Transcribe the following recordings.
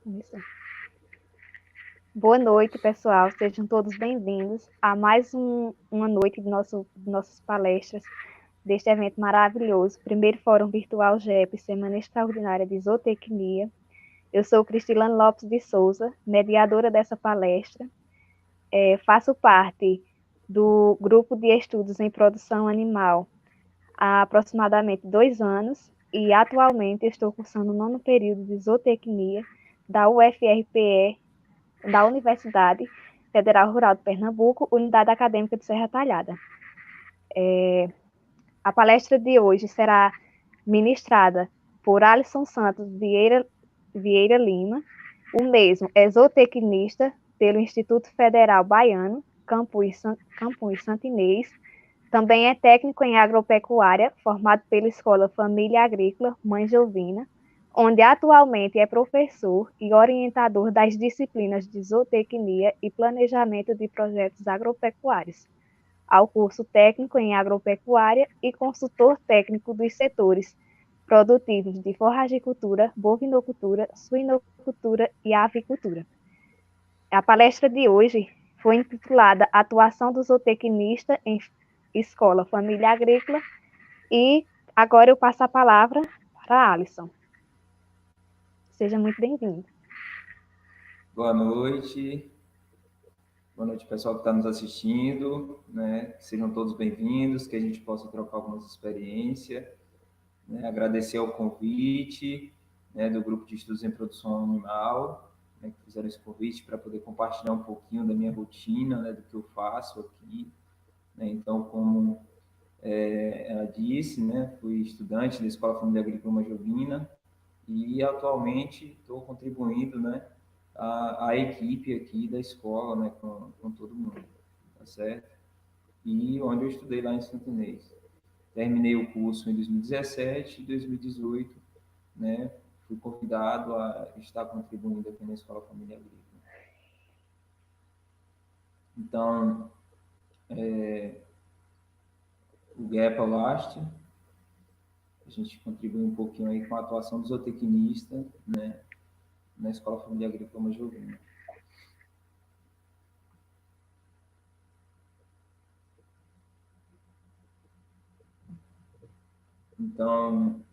Isso. Boa noite, pessoal. Sejam todos bem-vindos a mais uma noite de nossas palestras deste evento maravilhoso, primeiro Fórum Virtual GEP, Semana Extraordinária de Zootecnia. Eu sou Cristilane Lopes de Souza, mediadora dessa palestra. Faço parte do Grupo de Estudos em Produção Animal há aproximadamente 2 anos e atualmente estou cursando o 9º período de Zootecnia da UFRPE, da Universidade Federal Rural de Pernambuco, Unidade Acadêmica de Serra Talhada. A palestra de hoje será ministrada por Alisson Santos Vieira Lima, o mesmo é zootecnista pelo Instituto Federal Baiano, Campus Santo Inês, também é técnico em agropecuária, formado pela Escola Família Agrícola Mãe Jovina, onde atualmente é professor e orientador das disciplinas de zootecnia e planejamento de projetos agropecuários, ao curso técnico em agropecuária e consultor técnico dos setores produtivos de forragicultura, bovinocultura, suinocultura e avicultura. A palestra de hoje foi intitulada Atuação do zootecnista em Escola Família Agrícola e agora eu passo a palavra para a Alisson. Seja muito bem-vindo. Boa noite. Boa noite, pessoal que está nos assistindo, né? Que sejam todos bem-vindos, que a gente possa trocar algumas experiências, né? Agradecer ao convite, né, do Grupo de Estudos em Produção Animal, né, que fizeram esse convite para poder compartilhar um pouquinho da minha rotina, né, do que eu faço aqui, né? Então, como ela disse, né, fui estudante da Escola Família Agrícola Mãe Jovina e atualmente estou contribuindo, né, a equipe aqui da escola, né, com todo mundo, tá certo? E onde eu estudei lá em Santo Inês. Terminei o curso em 2017 e 2018, né, fui convidado a estar contribuindo aqui na Escola Família Agrícola. Então, o GEPA Last, a gente contribui um pouquinho aí com a atuação do zootecnista, né, na Escola Família Agrícola Mãe Jovina. Então,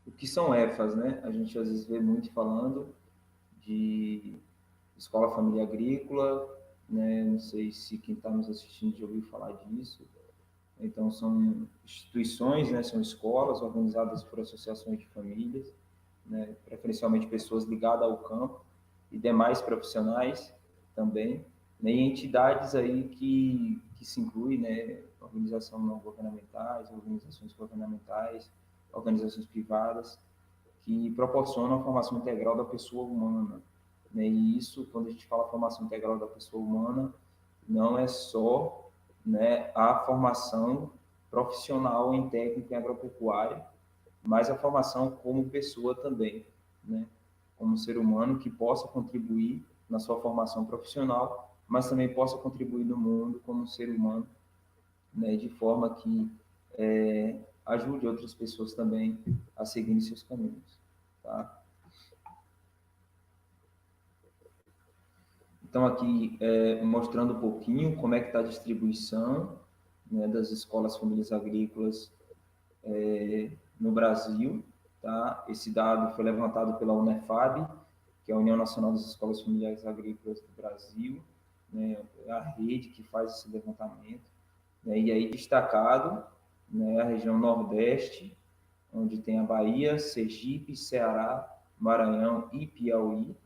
o que são EFAs, né? A gente às vezes vê muito falando de Escola Família Agrícola, né? Não sei se quem está nos assistindo já ouviu falar disso. Então, são instituições, né? São escolas organizadas por associações de famílias, né? Preferencialmente pessoas ligadas ao campo e demais profissionais também, né? E entidades aí que se incluem, né? Organizações não governamentais, organizações governamentais, organizações privadas, que proporcionam a formação integral da pessoa humana, né? E isso, quando a gente fala formação integral da pessoa humana, não é só, né, a formação profissional em técnica em agropecuária, mas a formação como pessoa também, né? Como ser humano que possa contribuir na sua formação profissional, mas também possa contribuir no mundo como ser humano, né? De forma que ajude outras pessoas também a seguirem seus caminhos, tá? Então, aqui, mostrando um pouquinho como é que está a distribuição, né, das escolas famílias agrícolas no Brasil, tá? Esse dado foi levantado pela Unefab, que é a União Nacional das Escolas Familiares Agrícolas do Brasil, né? É a rede que faz esse levantamento, né? E aí destacado, né, a região Nordeste, onde tem a Bahia, Sergipe, Ceará, Maranhão e Piauí,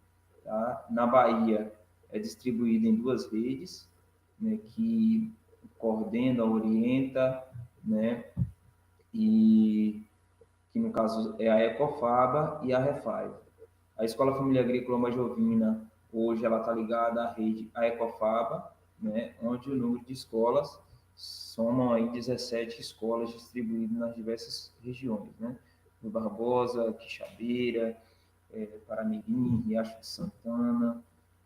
tá? Na Bahia é distribuído em 2 redes, né, que coordena, orienta, né, e que no caso é a Ecofaba e a Refaz. A Escola Família Agrícola Mãe Jovina, hoje ela está ligada à rede a Ecofaba, né, onde o número de escolas somam aí 17 escolas distribuídas nas diversas regiões, né? No Barbosa, Quixabeira, Paramirim, Riacho de Santana,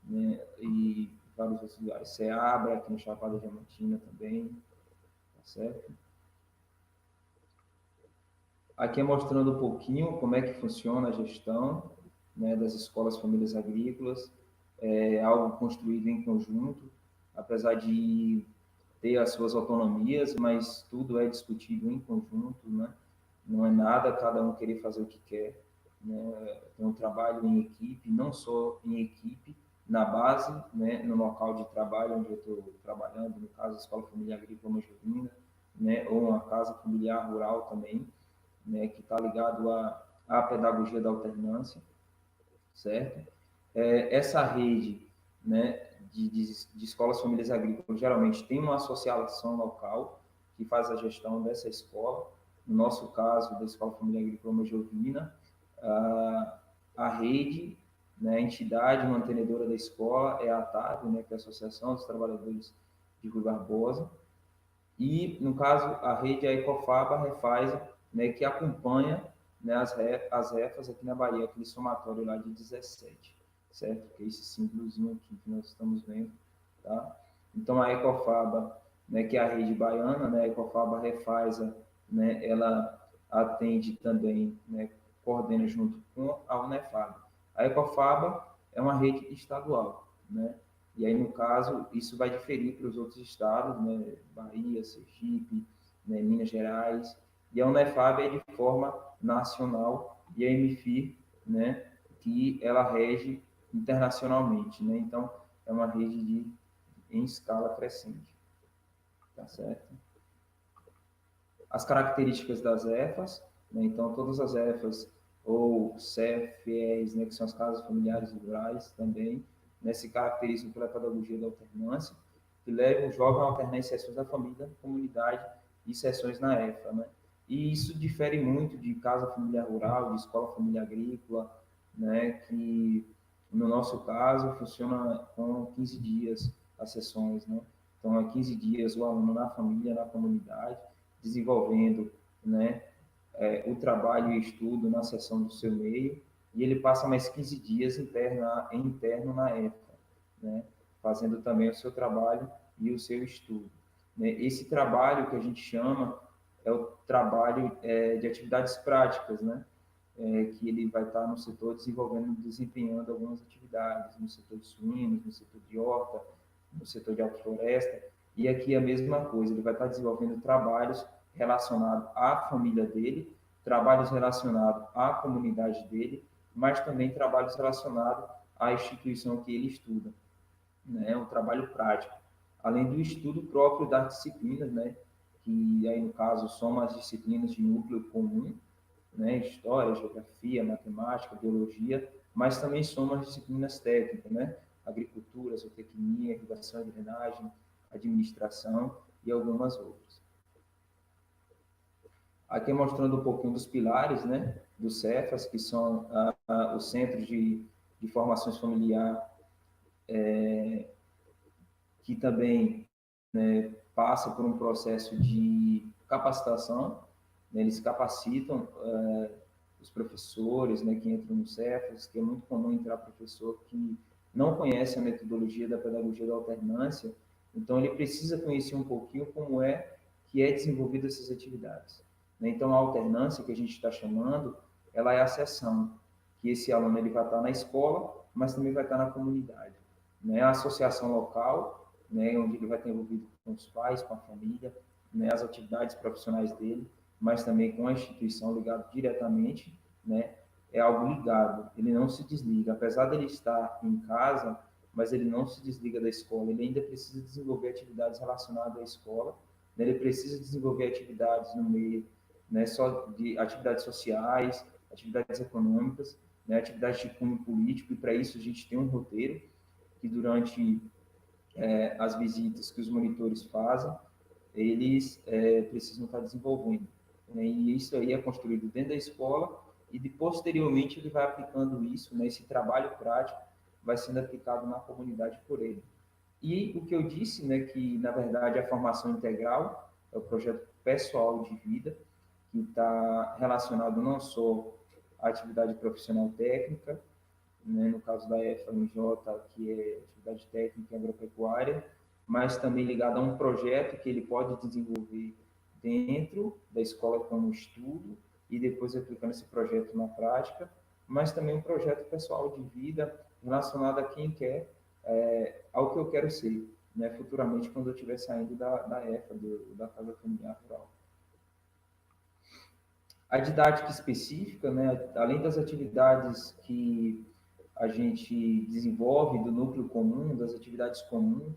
né, e vários outros lugares. Ceabra, aqui no Chapada Diamantina também, tá certo? Aqui é mostrando um pouquinho como é que funciona a gestão, né, das escolas famílias agrícolas, é algo construído em conjunto, apesar de ter as suas autonomias, mas tudo é discutido em conjunto, né? Não é nada cada um querer fazer o que quer, né? Tem um trabalho em equipe, não só em equipe, na base, né, no local de trabalho onde eu estou trabalhando, no caso a Escola Familiar Agrícola Manjovina, né, ou uma casa familiar rural também, né, que está ligado à pedagogia da alternância, certo? Essa rede, né, de escolas famílias agrícolas geralmente tem uma associação local que faz a gestão dessa escola. No nosso caso, da Escola Família Agrícola Manjovina, a rede, né, a entidade mantenedora da escola é a ATAD, né, que é a Associação dos Trabalhadores de Rui Barbosa, e, no caso, a rede é a Ecofaba, a Refaz, né, que acompanha, né, as refas aqui na Bahia, aquele somatório lá de 17, certo? Que é esse símbolozinho aqui que nós estamos vendo, tá? Então, a Ecofaba, né, que é a rede baiana, né, a Ecofaba Refaz, né, ela atende também, né, coordena junto com a Unefab. A Ecofaba é uma rede estadual, né? E aí, no caso, isso vai diferir para os outros estados, né? Bahia, Sergipe, né? Minas Gerais. E a Unefab é de forma nacional e a MFIR, né? Que ela rege internacionalmente, né? Então, é uma rede em escala crescente, tá certo? As características das EFAs, né? Então, todas as EFAs, ou CFEs, né? Que são as casas familiares rurais também, né? Se caracterizam pela pedagogia da alternância, que levam, jogam a alternância em sessões da família, comunidade e sessões na EFA, né? E isso difere muito de casa familiar rural, de escola familiar agrícola, né? Que, no nosso caso, funciona com 15 dias as sessões, né? Então, é 15 dias o aluno na família, na comunidade, desenvolvendo, né, o trabalho e estudo na seção do seu meio, e ele passa mais 15 dias interno na EFA, né, fazendo também o seu trabalho e o seu estudo. Né? Esse trabalho que a gente chama é o trabalho de atividades práticas, né? Que ele vai estar no setor desenvolvendo, desempenhando algumas atividades, no setor de suínos, no setor de horta, no setor de agrofloresta, e aqui a mesma coisa, ele vai estar desenvolvendo trabalhos relacionados à família dele, trabalhos relacionados à comunidade dele, mas também trabalhos relacionados à instituição que ele estuda, né? Um trabalho prático, além do estudo próprio das disciplinas, né? Que aí no caso são as disciplinas de núcleo comum, né? História, geografia, matemática, biologia, mas também soma as disciplinas técnicas, né? Agricultura, zootecnia, irrigação e drenagem, administração e algumas outras. Aqui mostrando um pouquinho dos pilares, né, do Cefas, que são os centros de formações familiar, que também, né, passa por um processo de capacitação, né, eles capacitam os professores, né, que entram no Cefas, que é muito comum entrar professor que não conhece a metodologia da pedagogia da alternância, então ele precisa conhecer um pouquinho como é que é desenvolvida essas atividades. Né? Então a alternância que a gente está chamando, ela é a sessão, que esse aluno ele vai estar na escola, mas também vai estar na comunidade. Né? A associação local, né, onde ele vai estar envolvido com os pais, com a família, né, as atividades profissionais dele, mas também com a instituição ligado diretamente, né, é algo ligado, ele não se desliga, apesar dele estar em casa, mas ele não se desliga da escola, ele ainda precisa desenvolver atividades relacionadas à escola, né, ele precisa desenvolver atividades no meio, né, só de atividades sociais, atividades econômicas, né, atividades de cunho político, e para isso a gente tem um roteiro que durante as visitas que os monitores fazem, eles precisam estar desenvolvendo. Né? E isso aí é construído dentro da escola e posteriormente ele vai aplicando isso, né? Esse trabalho prático vai sendo aplicado na comunidade por ele. E o que eu disse, né, que na verdade a formação integral é o projeto pessoal de vida, que está relacionado não só à atividade profissional técnica, né, no caso da FMJ, que é atividade técnica agropecuária, mas também ligado a um projeto que ele pode desenvolver dentro da escola como estudo e depois aplicando esse projeto na prática, mas também um projeto pessoal de vida relacionado a quem quer, ao que eu quero ser, né, futuramente, quando eu estiver saindo da EFA, da Casa Familiar Rural. A didática específica, né, além das atividades que a gente desenvolve do núcleo comum, das atividades comuns,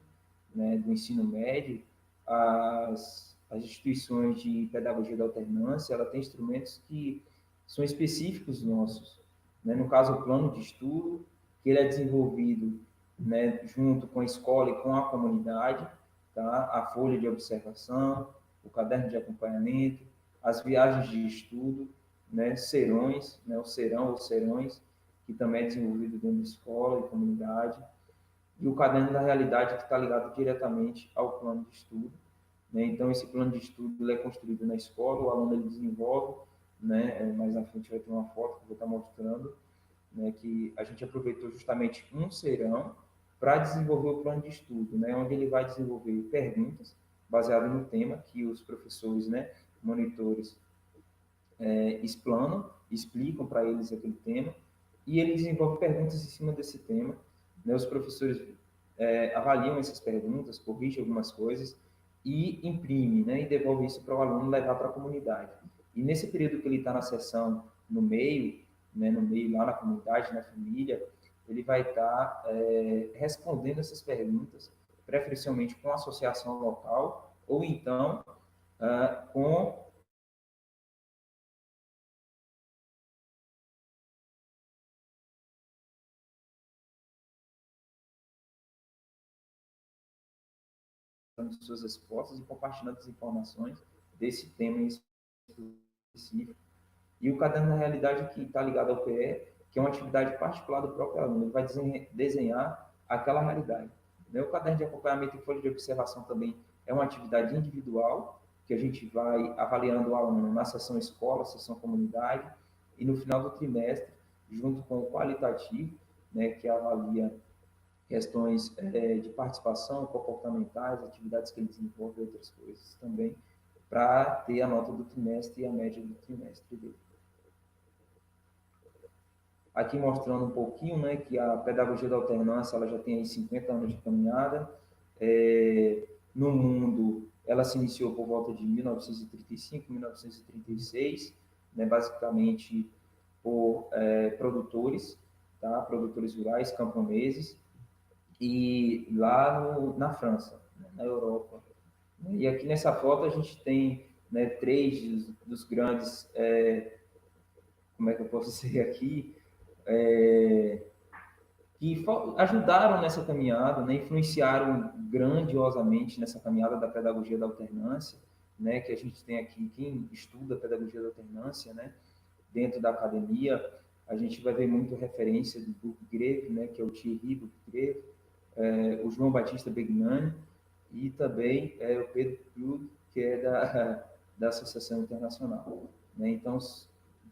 né, do ensino médio, as instituições de pedagogia da alternância, ela tem instrumentos que são específicos nossos, né? No caso, o plano de estudo, que ele é desenvolvido, né, junto com a escola e com a comunidade, tá? A folha de observação, o caderno de acompanhamento, as viagens de estudo, né, serões, né, o serão ou serões, que também é desenvolvido dentro da escola e comunidade, e o caderno da realidade, que está ligado diretamente ao plano de estudo, né? Então, esse plano de estudo ele é construído na escola, o aluno ele desenvolve, né? Mais na frente vai ter uma foto que eu vou estar mostrando, né, que a gente aproveitou justamente um serão para desenvolver o plano de estudo, né, onde ele vai desenvolver perguntas baseadas no tema que os professores, né, monitores, explanam, explicam para eles aquele tema, e ele desenvolve perguntas em cima desse tema, né, os professores avaliam essas perguntas, corrigem algumas coisas e imprime, né, e devolve isso para o aluno levar para a comunidade. E nesse período que ele está na sessão, no meio, né, no meio lá na comunidade, na família, ele vai estar respondendo essas perguntas, preferencialmente com a associação local, ou então com suas respostas e compartilhando as informações desse tema específico. E o caderno da realidade que está ligado ao PE, que é uma atividade particular do próprio aluno, ele vai desenhar aquela realidade. O caderno de acompanhamento e folha de observação também é uma atividade individual, que a gente vai avaliando o aluno na sessão escola, sessão comunidade, e no final do trimestre, junto com o qualitativo, né, que avalia questões de participação, comportamentais, atividades que ele desenvolve e outras coisas também, para ter a nota do trimestre e a média do trimestre dele. Aqui mostrando um pouquinho, né, que a pedagogia da alternância ela já tem aí 50 anos de caminhada. No mundo, ela se iniciou por volta de 1935, 1936, né, basicamente por produtores, tá, produtores rurais, camponeses, e lá na França, né, na Europa. E aqui nessa foto a gente tem, né, três dos grandes, como é que eu posso dizer aqui, que ajudaram nessa caminhada, né, influenciaram grandiosamente nessa caminhada da pedagogia da alternância, né, que a gente tem aqui, quem estuda a pedagogia da alternância, né, dentro da academia, a gente vai ver muito referência do Burggreve, né, que é o Thierry Burggreve, o João Batista Begnani e também o Pedro Krug, que é da Associação Internacional. Né? Então,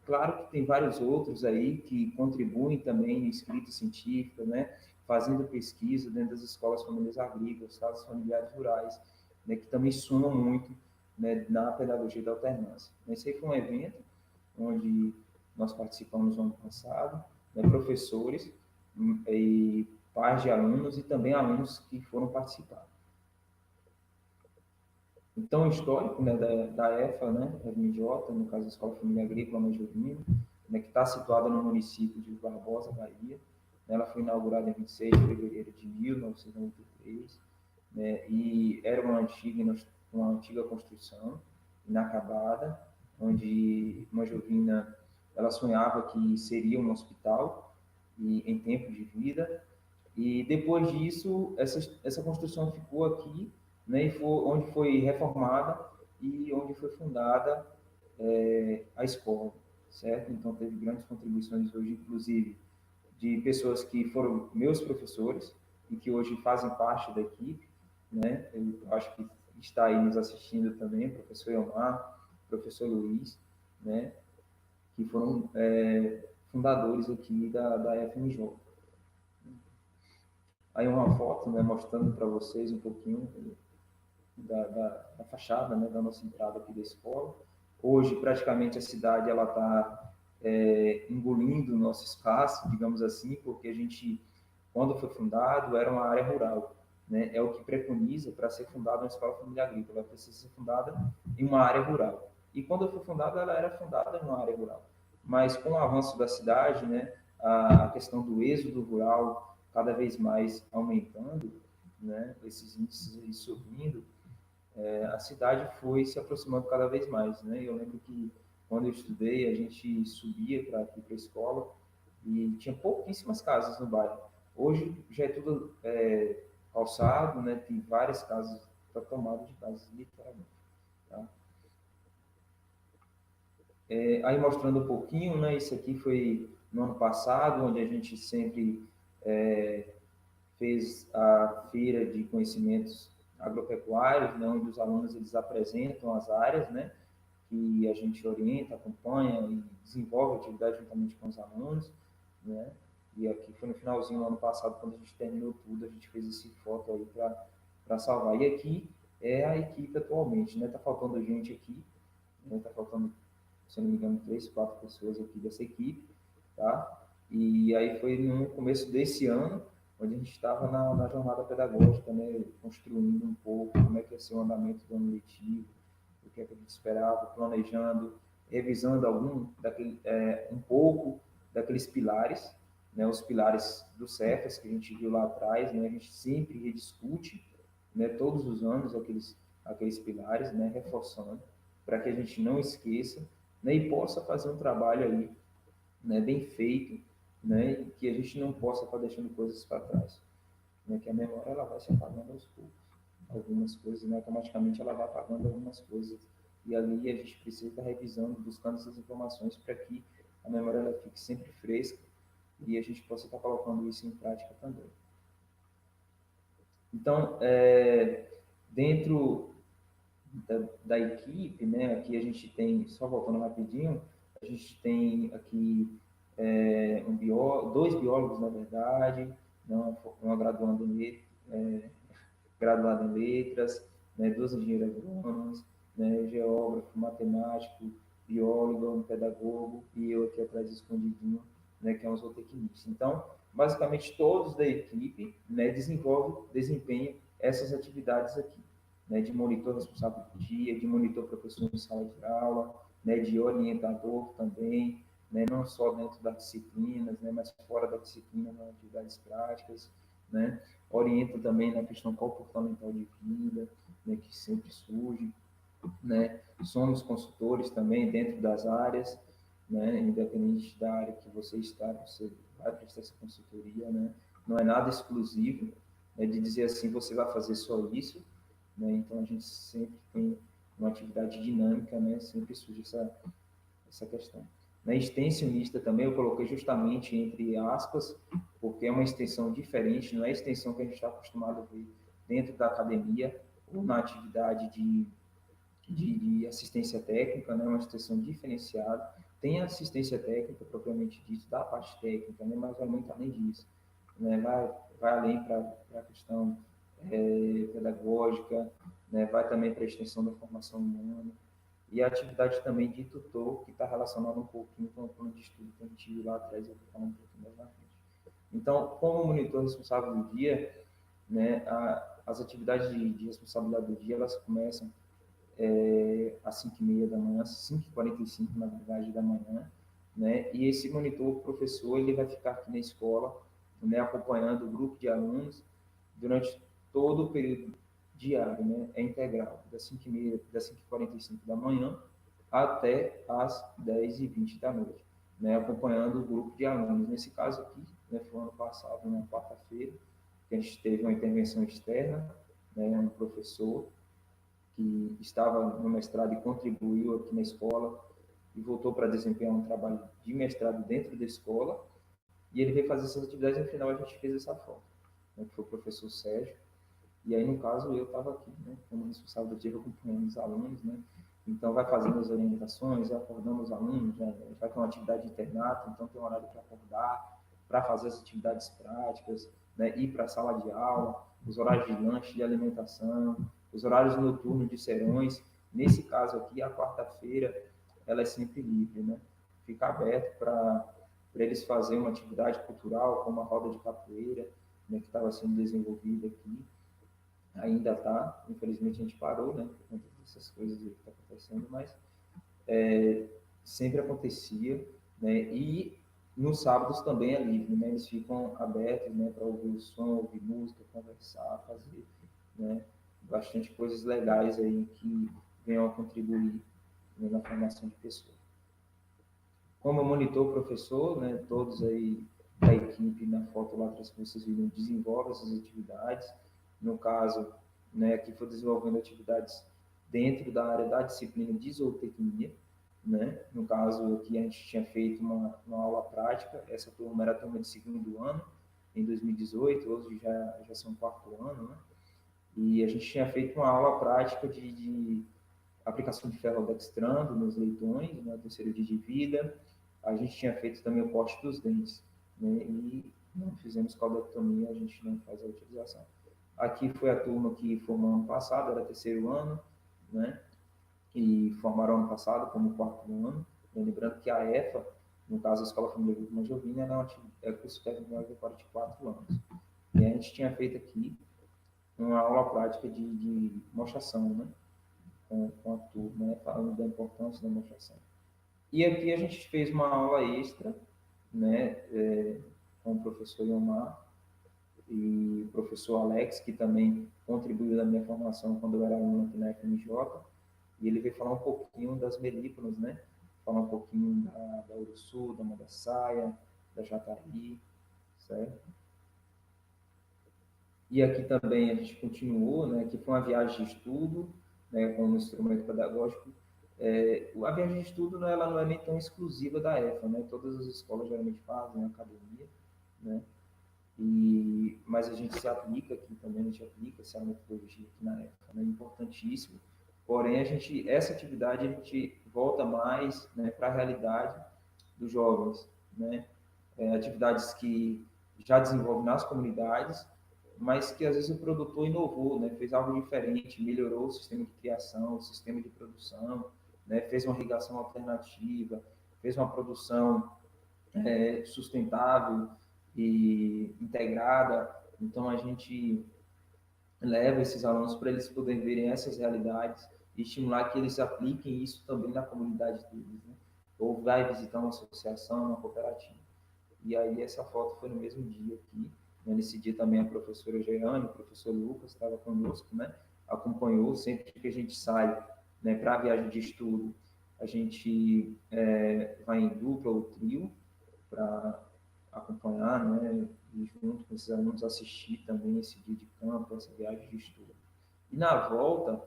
claro que tem vários outros aí que contribuem também em escrita científica, né? Fazendo pesquisa dentro das escolas familiares agrícolas, escolas familiares rurais, né? Que também somam muito, né, na pedagogia da alternância. Esse aí foi um evento onde nós participamos no ano passado, né, professores e pais de alunos e também alunos que foram participar. Então, o histórico, né, da EFA, né, FMJ, no caso da Escola Familiar Agrícola Majorina, né, que está situada no município de Barbosa, Bahia. Ela foi inaugurada em 26 de fevereiro de 1993, né, e era uma antiga construção inacabada, onde Majorina ela sonhava que seria um hospital e em tempo de vida. E depois disso, essa construção ficou aqui, né, e onde foi reformada e onde foi fundada a escola, certo? Então, teve grandes contribuições hoje, inclusive, de pessoas que foram meus professores e que hoje fazem parte da equipe, né? Eu acho que está aí nos assistindo também, o professor Elmar, o professor Luiz, né? Que foram fundadores aqui da FMJ. Aí uma foto, né, mostrando para vocês um pouquinho da fachada, né, da nossa entrada aqui da escola. Hoje, praticamente, a cidade ela está engolindo o nosso espaço, digamos assim, porque a gente, quando foi fundado, era uma área rural, né? É o que preconiza para ser fundada uma escola familiar agrícola, ela precisa ser fundada em uma área rural. E quando foi fundada, ela era fundada em uma área rural. Mas com o avanço da cidade, né, a questão do êxodo rural cada vez mais aumentando, né, esses índices subindo, a cidade foi se aproximando cada vez mais, né? Eu lembro que quando eu estudei, a gente subia para aqui para a escola e tinha pouquíssimas casas no bairro. Hoje já é tudo calçado, né? Tem várias casas, está tomado de casas, literalmente. Tá? Aí mostrando um pouquinho, né? Isso aqui foi no ano passado, onde a gente sempre fez a feira de conhecimentos agropecuários, né, onde os alunos eles apresentam as áreas, né, que a gente orienta, acompanha e desenvolve atividade juntamente com os alunos, né, e aqui foi no finalzinho do ano passado, quando a gente terminou tudo, a gente fez esse foto aí para salvar. E aqui é a equipe atualmente, né, tá faltando gente aqui, né, tá faltando, se não me engano, 3, 4 pessoas aqui dessa equipe, tá? E aí foi no começo desse ano, onde a gente estava na jornada pedagógica, né, construindo um pouco como é que ia ser o andamento do ano letivo, o que é que a gente esperava, planejando, revisando um pouco daqueles pilares, né, os pilares do Cefas que a gente viu lá atrás, né, a gente sempre rediscute, né, todos os anos aqueles pilares, né, reforçando, para que a gente não esqueça, né, e possa fazer um trabalho aí, né, bem feito, né, e que a gente não possa estar deixando coisas para trás, né, que a memória ela vai se apagando aos poucos, algumas coisas, né, automaticamente ela vai apagando algumas coisas, e ali a gente precisa estar revisando, buscando essas informações para que a memória ela fique sempre fresca e a gente possa estar colocando isso em prática também. Então, dentro da equipe, né, aqui a gente tem, só voltando rapidinho, a gente tem aqui dois biólogos, na verdade, né, uma graduada em letras, né, 2 engenheiros agrônomos, né, geógrafo, matemático, biólogo, um pedagogo e eu aqui atrás escondidinho, né, que é um zootecnista. Então, basicamente todos da equipe, né, desempenham essas atividades aqui, né, de monitor responsável do dia, de monitor professor em sala de aula, né, de orientador também, né, não só dentro das disciplinas, né, mas fora da disciplina, nas atividades práticas, né, orienta também na questão comportamental de vida, né, que sempre surge, né, somos consultores também dentro das áreas, né, independente da área que você está, você vai prestar essa consultoria, né, não é nada exclusivo, né, de dizer assim, você vai fazer só isso, né, então a gente sempre tem uma atividade dinâmica, né, sempre surge essa questão. Na extensionista também eu coloquei justamente entre aspas, porque é uma extensão diferente, não é a extensão que a gente está acostumado a ver dentro da academia ou na atividade de assistência técnica, né, uma extensão diferenciada. Tem assistência técnica, propriamente dito, da parte técnica, né, mas vai muito além disso. Né, vai além para a questão pedagógica, né, vai também para a extensão da formação humana, e a atividade também de tutor, que está relacionada um pouquinho com o plano de estudo que a gente viu lá atrás, eu vou falar um pouquinho mais na frente. Então, como monitor responsável do dia, né, as atividades de responsabilidade do dia, elas começam às 5h30 da manhã, 5h45, na verdade, da manhã, né, e esse monitor, o professor, ele vai ficar aqui na escola, né, acompanhando o grupo de alunos durante todo o período diário, né? É integral, das 5h30, das 5h45 da manhã até as 10h20 da noite, né? Acompanhando o grupo de alunos. Nesse caso aqui, né, foi ano passado, na quarta-feira, que a gente teve uma intervenção externa, né, um professor que estava no mestrado e contribuiu aqui na escola e voltou para desempenhar um trabalho de mestrado dentro da escola, e ele veio fazer essas atividades e no final a gente fez essa foto, né, que foi o professor Sérgio. E aí, no caso, eu estava aqui, né, como responsável do dia, acompanhando os alunos, né, então vai fazendo as orientações, acordando os alunos, né, vai ter uma atividade de internato, então tem um horário para acordar, para fazer as atividades práticas, né, ir para a sala de aula, os horários de lanche, de alimentação, os horários noturnos de serões. Nesse caso aqui, a quarta-feira, ela é sempre livre, né, fica aberto para eles fazerem uma atividade cultural, como a roda de capoeira, né, que estava sendo desenvolvida aqui. Ainda está, infelizmente a gente parou, né, por conta dessas coisas que estão acontecendo, mas sempre acontecia, né, e nos sábados também é livre, né, eles ficam abertos, né, para ouvir o som, ouvir música, conversar, fazer, né, bastante coisas legais aí que venham a contribuir, né, na formação de pessoas. Como monitor professor, né, todos aí da equipe na foto lá atrás que vocês viram desenvolvem essas atividades. No caso, né, aqui foi desenvolvendo atividades dentro da área da disciplina de zootecnia, né? No caso aqui a gente tinha feito uma aula prática, essa turma era a turma de segundo ano, em 2018, hoje já são quarto ano, né? E a gente tinha feito uma aula prática de aplicação de ferro dextrando nos leitões, na né, terceira dia de vida. A gente tinha feito também o corte dos dentes, né, e não fizemos caudectomia, a gente não faz a utilização. Aqui foi a turma que formou ano passado, era terceiro ano, né, e formaram ano passado como quarto ano. Lembrando que a EFA, no caso a Escola Família Agrícola Jovina, é curso técnico de 44 anos. E a gente tinha feito aqui uma aula prática de mostração, né, com a turma, né, falando da importância da mostração. E aqui a gente fez uma aula extra, né, com o professor Iomar e o professor Alex, que também contribuiu na minha formação quando eu era aluno aqui na FMJ, e ele veio falar um pouquinho das melíponas, né, falar um pouquinho da Uruçu, da Mandaçaia, da Jatari, certo? E aqui também a gente continuou, né, que foi uma viagem de estudo, né, com um instrumento pedagógico. A viagem de estudo, né, ela não é nem tão exclusiva da EFA, né? Todas as escolas geralmente fazem academia, né? Mas a gente se aplica aqui também, a gente aplica essa metodologia aqui na EFA, né? É importantíssimo. Porém, essa atividade a gente volta mais, né, para a realidade dos jovens, né? Atividades que já desenvolvem nas comunidades, mas que às vezes o produtor inovou, né? Fez algo diferente, melhorou o sistema de criação, o sistema de produção, né? Fez uma irrigação alternativa, fez uma produção sustentável e integrada. Então a gente leva esses alunos para eles poderem verem essas realidades e estimular que eles apliquem isso também na comunidade deles, né? Ou vai visitar uma associação, uma cooperativa. E aí essa foto foi no mesmo dia aqui. Né? Nesse dia também a professora Jeane, o professor Lucas estava conosco, né? Acompanhou sempre que a gente sai, né, para a viagem de estudo. A gente vai em dupla ou trio para acompanhar, né? E junto com esses alunos assistir também esse dia de campo, essa viagem de estudo. E na volta,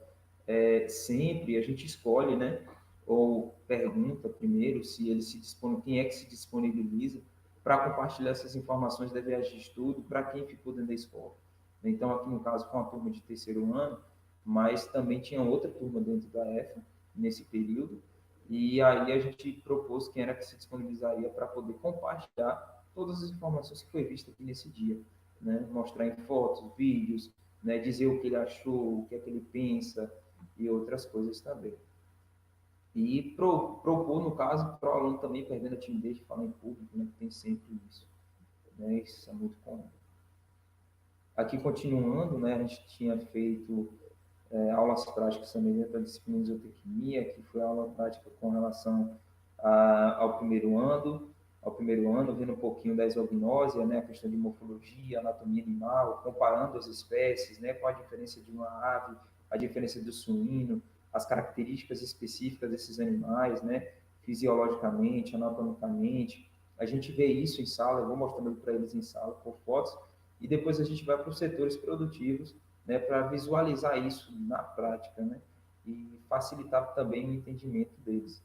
sempre a gente escolhe, né? Ou pergunta primeiro se ele se disponibiliza, quem é que se disponibiliza para compartilhar essas informações da viagem de estudo para quem ficou dentro da escola. Então, aqui no caso, foi uma turma de terceiro ano, mas também tinha outra turma dentro da EFA nesse período, e aí a gente propôs quem era que se disponibilizaria para poder compartilhar todas as informações que foi vista aqui nesse dia, né? Mostrar em fotos, vídeos, né? Dizer o que ele achou, o que é que ele pensa e outras coisas também. E propor, no caso, para o aluno também perdendo a timidez de falar em público, né? Tem sempre isso, né? Isso é muito comum. Aqui, continuando, né? A gente tinha feito aulas práticas também dentro da disciplina de zootecnia, que foi aula prática com relação ao primeiro ano, vendo um pouquinho da exognose, né, a questão de morfologia, anatomia animal, comparando as espécies, né, qual a diferença de uma ave, a diferença do suíno, as características específicas desses animais, né, fisiologicamente, anatomicamente. A gente vê isso em sala, eu vou mostrando para eles em sala por fotos, e depois a gente vai para os setores produtivos, né, para visualizar isso na prática, né, e facilitar também o entendimento deles.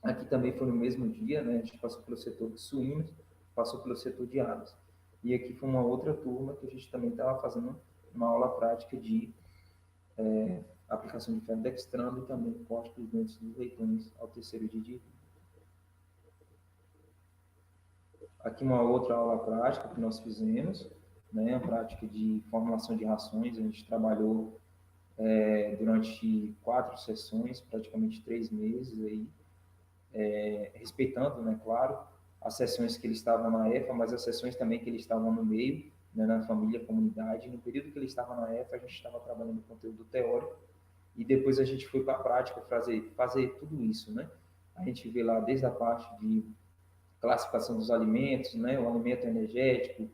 Aqui também foi no mesmo dia, né, a gente passou pelo setor de suínos, passou pelo setor de aves. E aqui foi uma outra turma que a gente também estava fazendo uma aula prática de aplicação de ferro dextrando e também corte dos dentes dos leitões ao terceiro dia de vida. Aqui uma outra aula prática que nós fizemos, né, a prática de formulação de rações. A gente trabalhou durante 4 sessões, praticamente 3 meses aí, respeitando, né, claro, as sessões que ele estava na EFA, mas as sessões também que ele estava no meio, né, na família, comunidade. No período que ele estava na EFA, a gente estava trabalhando conteúdo teórico, e depois a gente foi para a prática fazer tudo isso, né? A gente vê lá desde a parte de classificação dos alimentos, né? O alimento energético,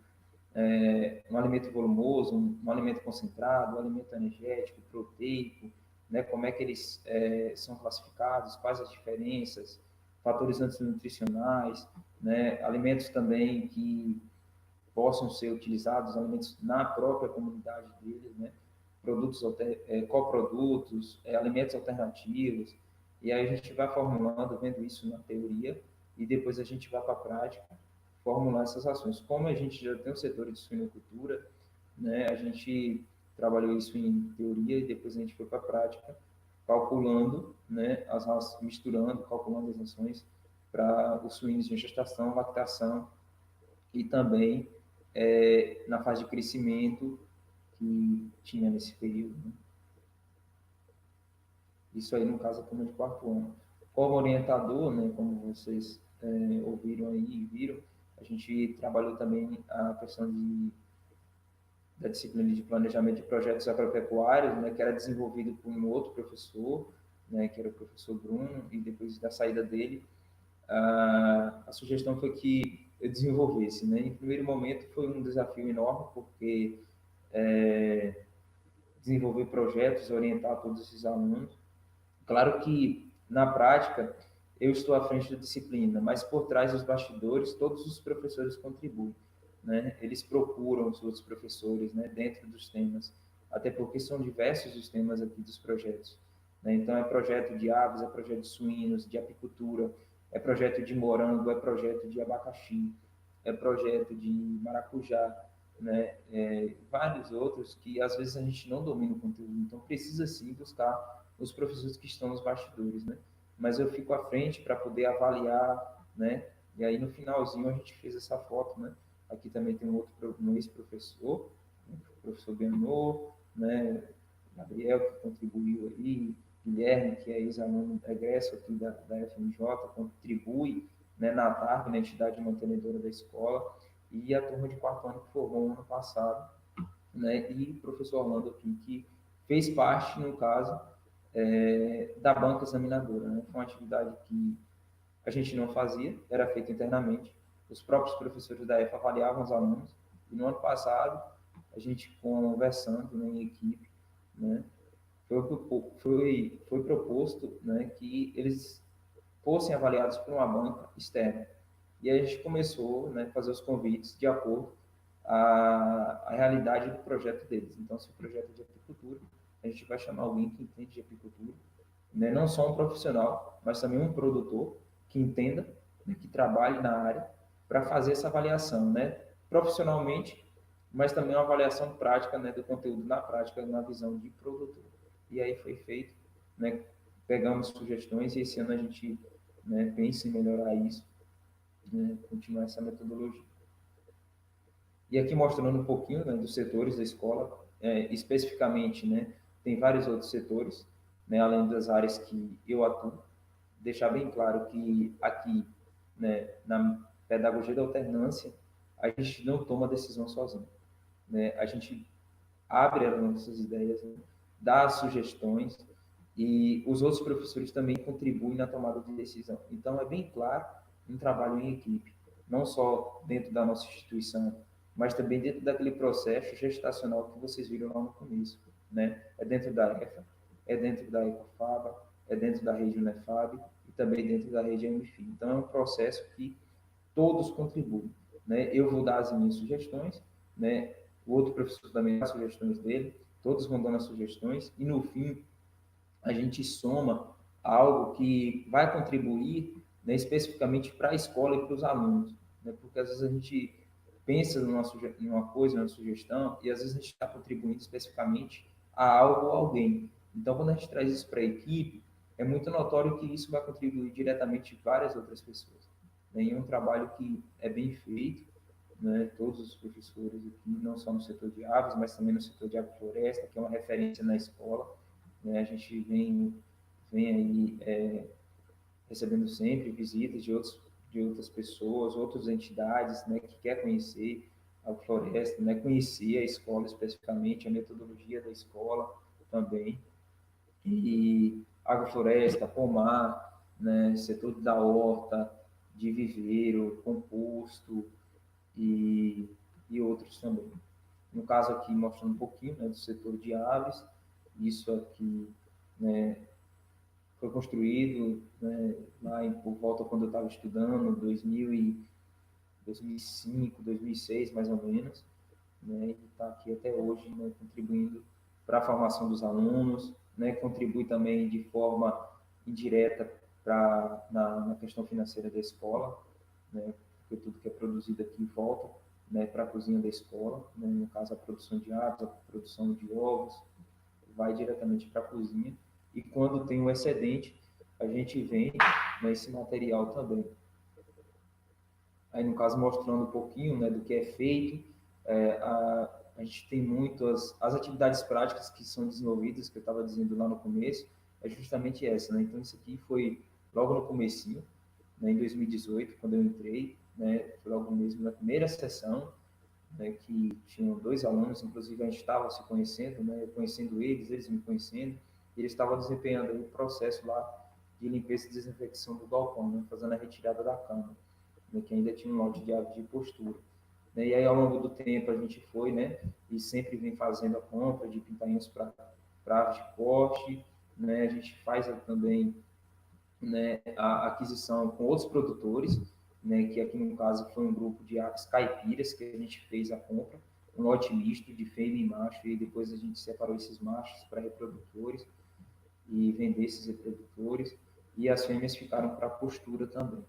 um alimento volumoso, um alimento concentrado, um alimento energético, proteico, né? Como é que eles são classificados, quais as diferenças, fatores antinutricionais, né? Alimentos também que possam ser utilizados, alimentos na própria comunidade deles, né? Produtos, coprodutos, alimentos alternativos, e aí a gente vai formulando, vendo isso na teoria, e depois a gente vai para a prática formular essas ações. Como a gente já tem o setor de suinocultura, né, a gente trabalhou isso em teoria e depois a gente foi para a prática, calculando, né, misturando, calculando as ações para os suínos em gestação, lactação e também na fase de crescimento que tinha nesse período. Né? Isso aí, no caso, a turma de quarto ano. Como orientador, né, como vocês ouviram aí e viram, a gente trabalhou também a questão da disciplina de planejamento de projetos agropecuários, né, que era desenvolvido por um outro professor, né, que era o professor Bruno, e depois da saída dele, a sugestão foi que eu desenvolvesse. Né? Em primeiro momento foi um desafio enorme, porque desenvolver projetos, orientar todos esses alunos. Claro que, na prática, eu estou à frente da disciplina, mas por trás dos bastidores, todos os professores contribuem. Né? Eles procuram os outros professores, né, dentro dos temas, até porque são diversos os temas aqui dos projetos. Né? Então, é projeto de aves, é projeto de suínos, de apicultura, é projeto de morango, é projeto de abacaxi, é projeto de maracujá, né? Vários outros que às vezes a gente não domina o conteúdo, então precisa sim buscar os professores que estão nos bastidores, né? Mas eu fico à frente para poder avaliar, né? E aí no finalzinho a gente fez essa foto, né? Aqui também tem um ex-professor, o professor Benô, né? Gabriel, que contribuiu aí, Guilherme, que é ex-aluno egresso aqui da FMJ, contribui, né, na TARP, na entidade mantenedora da escola, e a turma de quarto ano que formou no ano passado, né, e o professor Orlando aqui, que fez parte, no caso, da banca examinadora. Né? Foi uma atividade que a gente não fazia, era feita internamente. Os próprios professores da EFA avaliavam os alunos, e no ano passado, a gente conversando, né, em equipe, né, foi proposto, né, que eles fossem avaliados por uma banca externa. E aí a gente começou, né, a fazer os convites de acordo à realidade do projeto deles. Então, se o projeto é de apicultura, a gente vai chamar alguém que entende de apicultura, né, não só um profissional, mas também um produtor que entenda, né, que trabalhe na área, para fazer essa avaliação, né, profissionalmente, mas também uma avaliação prática, né, do conteúdo na prática, na visão de produtor. E aí foi feito, né, pegamos sugestões e esse ano a gente, né, pensa em melhorar isso, né, continuar essa metodologia. E aqui mostrando um pouquinho, né, dos setores da escola, especificamente, né, tem vários outros setores, né, além das áreas que eu atuo. Deixar bem claro que aqui, né, na pedagogia da alternância, a gente não toma decisão sozinho. Né? A gente abre as nossas ideias, né, dá sugestões, e os outros professores também contribuem na tomada de decisão. Então, é bem claro um trabalho em equipe, não só dentro da nossa instituição, mas também dentro daquele processo gestacional que vocês viram lá no começo. Né? É dentro da EFA, é dentro da Ecofaba, é dentro da rede Unefab e também dentro da rede MFI. Então, é um processo que todos contribuem. Né? Eu vou dar as minhas sugestões, né? O outro professor também dá as sugestões dele, todos vão dando as sugestões, e no fim, a gente soma algo que vai contribuir, né, especificamente para a escola e para os alunos. Né? Porque às vezes a gente pensa numa coisa, numa sugestão, e às vezes a gente está contribuindo especificamente a algo ou alguém. Então, quando a gente traz isso para a equipe, é muito notório que isso vai contribuir diretamente várias outras pessoas. Né? E é um trabalho que é bem feito, né? Todos os professores aqui, não só no setor de aves, mas também no setor de agrofloresta, que é uma referência na escola. Né? A gente vem aí recebendo sempre visitas de outras pessoas, outras entidades, né, que quer conhecer a floresta, né, conhecer a escola especificamente, a metodologia da escola também, e agrofloresta, pomar, né, setor da horta, de viveiro, composto e, e outros também. No caso aqui, mostrando um pouquinho, né, do setor de aves, isso aqui, né, foi construído, né, lá por volta quando eu estava estudando, 2005, 2006, mais ou menos, né, e está aqui até hoje, né, contribuindo para a formação dos alunos, né, contribui também de forma indireta na questão financeira da escola, né, porque tudo que é produzido aqui volta, né, para a cozinha da escola, né, no caso a produção de aves, a produção de ovos, vai diretamente para a cozinha, e quando tem um excedente, a gente vende, né, esse material também. Aí, no caso, mostrando um pouquinho, né, do que é feito, a gente tem muito as atividades práticas que são desenvolvidas, que eu estava dizendo lá no começo, é justamente essa, né? Então, isso aqui foi logo no comecinho, né, em 2018, quando eu entrei, né, foi logo mesmo na primeira sessão, né, que tinham 2 alunos, inclusive a gente estava se conhecendo, né, eu conhecendo eles me conhecendo, e eles estavam desempenhando aí o processo lá de limpeza e desinfecção do galpão, né, fazendo a retirada da cama, né, que ainda tinha um lote de aves de postura. Né, e aí, ao longo do tempo, a gente foi, né, e sempre vem fazendo a compra de pintainhos para aves de corte, né, a gente faz também, né, a aquisição com outros produtores, né, que aqui no caso foi um grupo de aves caipiras que a gente fez a compra, um lote misto de fêmea e macho, e depois a gente separou esses machos para reprodutores e vender esses reprodutores, e as fêmeas ficaram para postura também.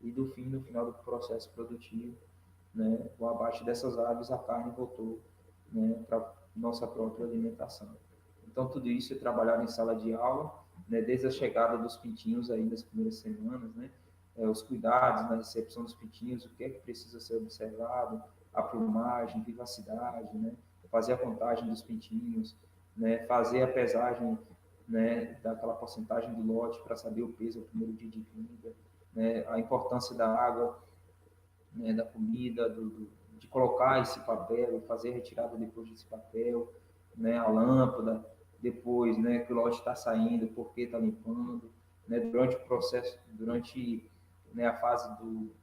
E no final do processo produtivo, né, o abate dessas aves, a carne voltou, né, para nossa própria alimentação. Então, tudo isso é trabalhado em sala de aula, né, desde a chegada dos pintinhos aí nas primeiras semanas, né, os cuidados na recepção dos pintinhos, o que é que precisa ser observado, a plumagem, vivacidade, né, fazer a contagem dos pintinhos, né, fazer a pesagem, né, daquela porcentagem do lote para saber o peso no primeiro dia de vinda, né, a importância da água, né, da comida, de colocar esse papel e fazer a retirada depois desse papel, né, a lâmpada, depois, né, que o lote está saindo, por que está limpando, né, durante o processo, durante, né, a fase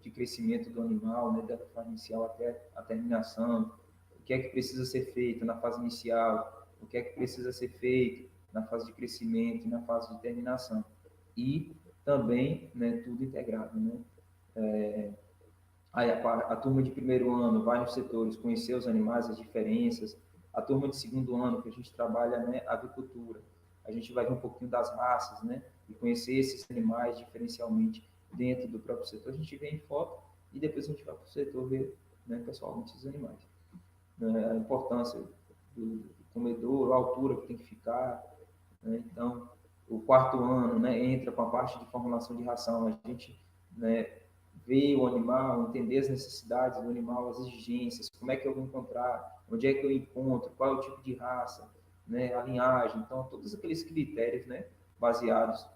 de crescimento do animal, né, da fase inicial até a terminação, o que é que precisa ser feito na fase inicial, o que é que precisa ser feito na fase de crescimento e na fase de terminação. E também, né, tudo integrado, né? Aí a turma de primeiro ano vai nos setores conhecer os animais, as diferenças. A turma de segundo ano, que a gente trabalha, né, avicultura, a gente vai ver um pouquinho das raças, né, e conhecer esses animais diferencialmente dentro do próprio setor. A gente vê em foto e depois a gente vai para o setor ver, né, pessoalmente esses animais. Né, a importância do comedor, a altura que tem que ficar, né. Então, o quarto ano, né, entra com a parte de formulação de ração. A gente, né, ver o animal, entender as necessidades do animal, as exigências, como é que eu vou encontrar, onde é que eu encontro, qual é o tipo de raça, né, a linhagem. Então, todos aqueles critérios, né, baseados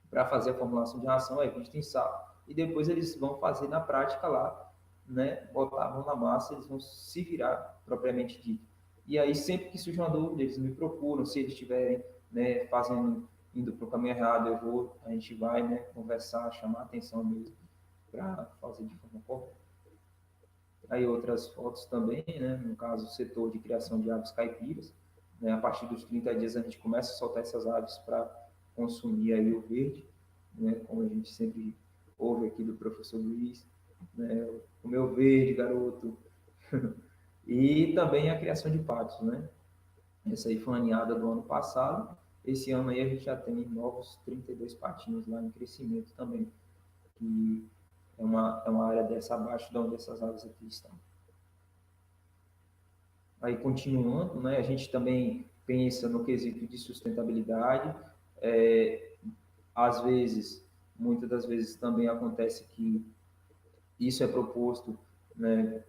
para fazer a formulação de ração é visto em sala. E depois eles vão fazer na prática lá, né, botar a mão na massa, eles vão se virar propriamente dito. E aí, sempre que surge uma dúvida, eles me procuram, se eles estiverem, né, indo para o caminho errado, a gente vai, né, conversar, chamar a atenção mesmo para fazer de forma correta. Aí outras fotos também, né? No caso, o setor de criação de aves caipiras. Né? A partir dos 30 dias a gente começa a soltar essas aves para consumir aí o verde, né? Como a gente sempre ouve aqui do professor Luiz, né? O meu verde, garoto. E também a criação de patos, né? Essa aí foi uma ninhada do ano passado. Esse ano aí a gente já tem novos 32 patinhos lá em crescimento também, que é uma área dessa abaixo de onde essas aves aqui estão. Aí, continuando, né, a gente também pensa no quesito de sustentabilidade. Às vezes, muitas das vezes também acontece que isso é proposto, né,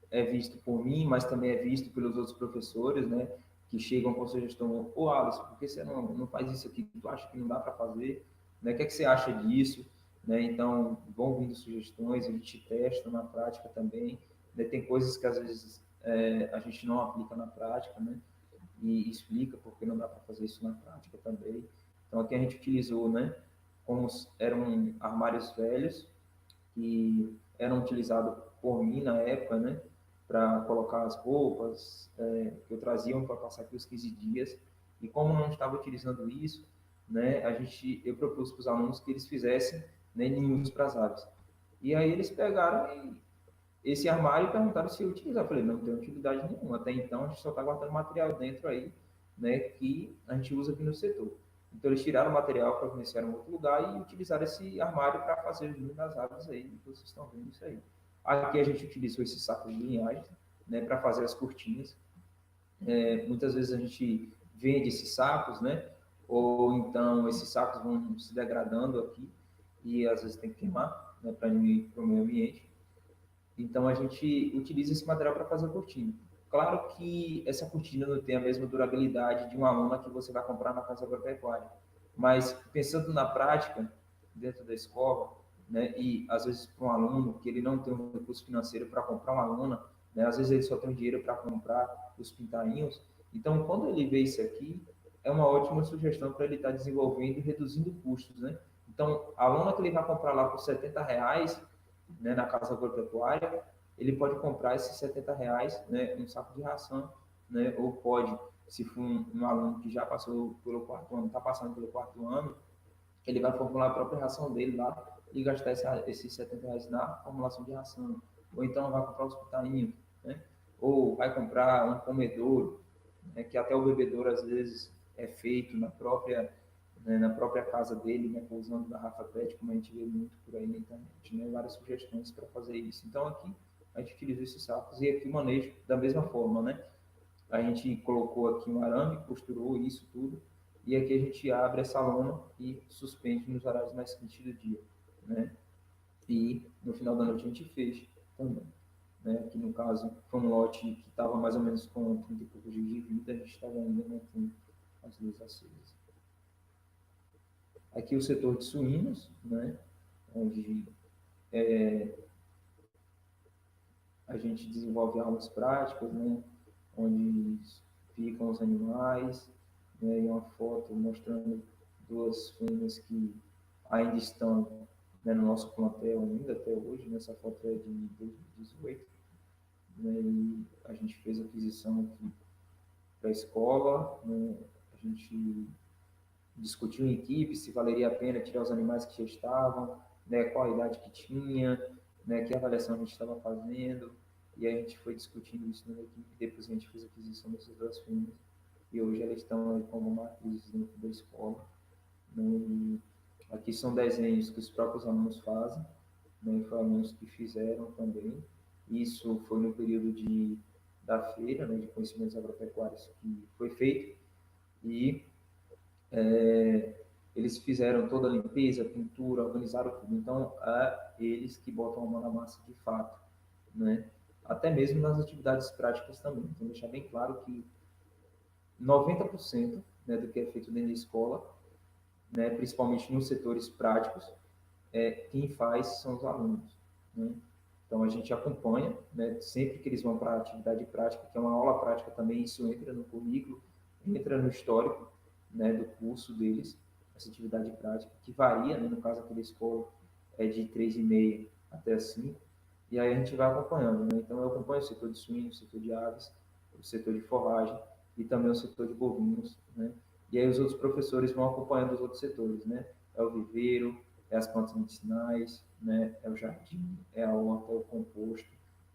é visto por mim, mas também é visto pelos outros professores, né, que chegam com sugestão: ô Alisson, por que você não faz isso aqui? Tu acha que não dá para fazer? né? O que é que você acha disso? Né? Então, vão vindo sugestões, a gente testa na prática também, né? Tem coisas que às vezes a gente não aplica na prática, né? E explica porque não dá para fazer isso na prática também. Então, aqui a gente utilizou, né? Como eram armários velhos, que eram utilizados por mim na época, né, para colocar as roupas que eu trazia para passar aqui os 15 dias. E como não estava utilizando isso, né, eu propus para os alunos que eles fizessem, né, ninhos para as aves. E aí eles pegaram esse armário e perguntaram se eu utilizar. Eu falei, não tem utilidade nenhuma. Até então a gente só está guardando material dentro aí, né, que a gente usa aqui no setor. Então eles tiraram o material para fornecer em outro lugar e utilizaram esse armário para fazer o ninho das aves aí, que vocês estão vendo isso aí. Aqui a gente utilizou esse saco de linhagem, né, para fazer as cortinas. Muitas vezes a gente vende esses sacos, né, ou então esses sacos vão se degradando aqui e às vezes tem que queimar, né, para o meio ambiente. Então a gente utiliza esse material para fazer a cortina. Claro que essa cortina não tem a mesma durabilidade de uma lona que você vai comprar na casa agropecuária, mas pensando na prática dentro da escola, né, e às vezes para um aluno que ele não tem um recurso financeiro para comprar uma lona, né, às vezes ele só tem o dinheiro para comprar os pintainhos, então quando ele vê isso aqui, é uma ótima sugestão para ele estar desenvolvendo e reduzindo custos, né? Então, a lona que ele vai comprar lá por R$ 70, né, na casa agropecuária, ele pode comprar esses R$ 70, né, um saco de ração, né, ou pode, se for um aluno que já passou pelo quarto ano, está passando pelo quarto ano, ele vai formular a própria ração dele lá e gastar esses R$ 70 na formulação de ração. Ou então vai comprar os pitainhos, né? Ou vai comprar um comedouro, né? Que até o bebedouro às vezes é feito na própria casa dele, né? Usando garrafa PET, como a gente vê muito por aí na internet, né? Várias sugestões para fazer isso. Então aqui a gente utiliza esses sacos e aqui o manejo da mesma forma, né? A gente colocou aqui um arame, costurou isso tudo, e aqui a gente abre essa lona e suspende nos horários mais quentes do dia, né? E no final da noite a gente fecha também, né? Aqui no caso foi um lote que estava mais ou menos com 30 e poucos dias de vida, a gente estava ainda mantendo as luzes acesas. Aqui o setor de suínos, né? Onde a gente desenvolve aulas práticas, né? Onde ficam os animais, né? E uma foto mostrando duas fêmeas que ainda estão, né, no nosso plantel ainda até hoje, né? Essa foto é de 2018, né? E a gente fez a aquisição aqui para a escola, né? A gente discutiu em equipe se valeria a pena tirar os animais que já estavam, né, qual a idade que tinha, né, que avaliação a gente estava fazendo, e aí a gente foi discutindo isso na equipe, depois a gente fez a aquisição dessas duas fêmeas, e hoje elas estão aí como matrizes dentro da escola, né, e aqui são desenhos que os próprios alunos fazem, né, foram alunos que fizeram também, isso foi no período da feira, né, de conhecimentos agropecuários que foi feito, e eles fizeram toda a limpeza, pintura, organizaram tudo. Então, é eles que botam a mão na massa de fato, né? Até mesmo nas atividades práticas também. Então, deixar bem claro que 90%, né, do que é feito dentro da escola, né, principalmente nos setores práticos, quem faz são os alunos, né? Então, a gente acompanha, né, sempre que eles vão para a atividade prática, que é uma aula prática também, isso entra no currículo, entra no histórico, né, do curso deles, essa atividade prática, que varia, né, no caso aqui da escola, é de 3h30 até as 5, e aí a gente vai acompanhando, né? Então, eu acompanho o setor de suínos, o setor de aves, o setor de forragem e também o setor de bovinos, né? E aí os outros professores vão acompanhando os outros setores, né? É o viveiro, é as plantas medicinais, né? É o jardim, é a horta, é o composto,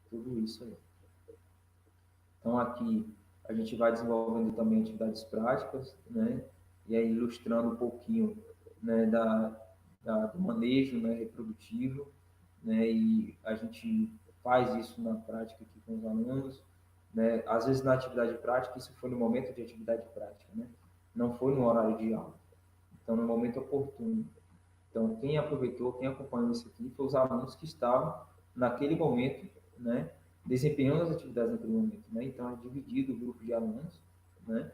tudo isso aí. Então, aqui a gente vai desenvolvendo também atividades práticas, né? E aí ilustrando um pouquinho, né, do manejo, né, reprodutivo, né? E a gente faz isso na prática aqui com os alunos, né? Às vezes na atividade prática, isso foi no momento de atividade prática, né? Não foi no horário de aula. Então, no momento oportuno. Então, quem aproveitou, quem acompanhou isso aqui, foi os alunos que estavam naquele momento, né, desempenhando as atividades naquele momento, né? Então, é dividido o grupo de alunos, né,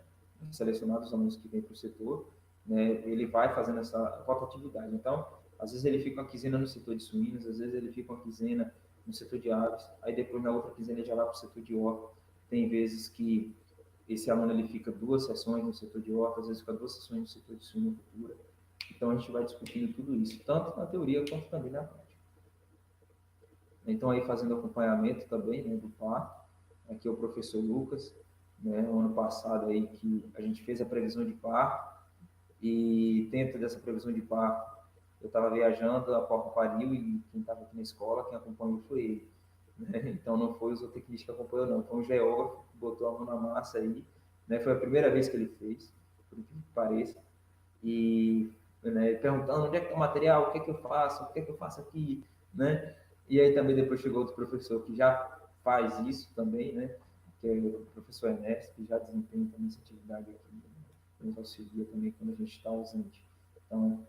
selecionados os alunos que vêm para o setor, né, ele vai fazendo essa rotatividade. Então, às vezes ele fica uma quinzena no setor de suínos, às vezes ele fica uma quinzena no setor de aves, aí depois na outra quinzena ele já vai para o setor de horta. Tem vezes que esse aluno ele fica 2 sessões no setor de horta, às vezes fica 2 sessões no setor de suinocultura. Então, a gente vai discutindo tudo isso, tanto na teoria quanto também na prática. Então, aí fazendo acompanhamento também, né, do parto, aqui é o professor Lucas, né, o ano passado aí que a gente fez a previsão de parto, e dentro dessa previsão de parto, eu estava viajando, a porta pariu, e quem estava aqui na escola, quem acompanhou foi ele. Né? Então, não foi o zootecnista que acompanhou, não, foi um geógrafo que botou a mão na massa aí, né, foi a primeira vez que ele fez, por incrível que pareça, e né, perguntando onde é que está o material, o que é que eu faço, o que é que eu faço aqui, né? E aí também depois chegou outro professor que já faz isso também, né? Que é o professor Ernesto, que já desempenha também essa atividade aqui, né? Nos auxilia também quando a gente está ausente. Então,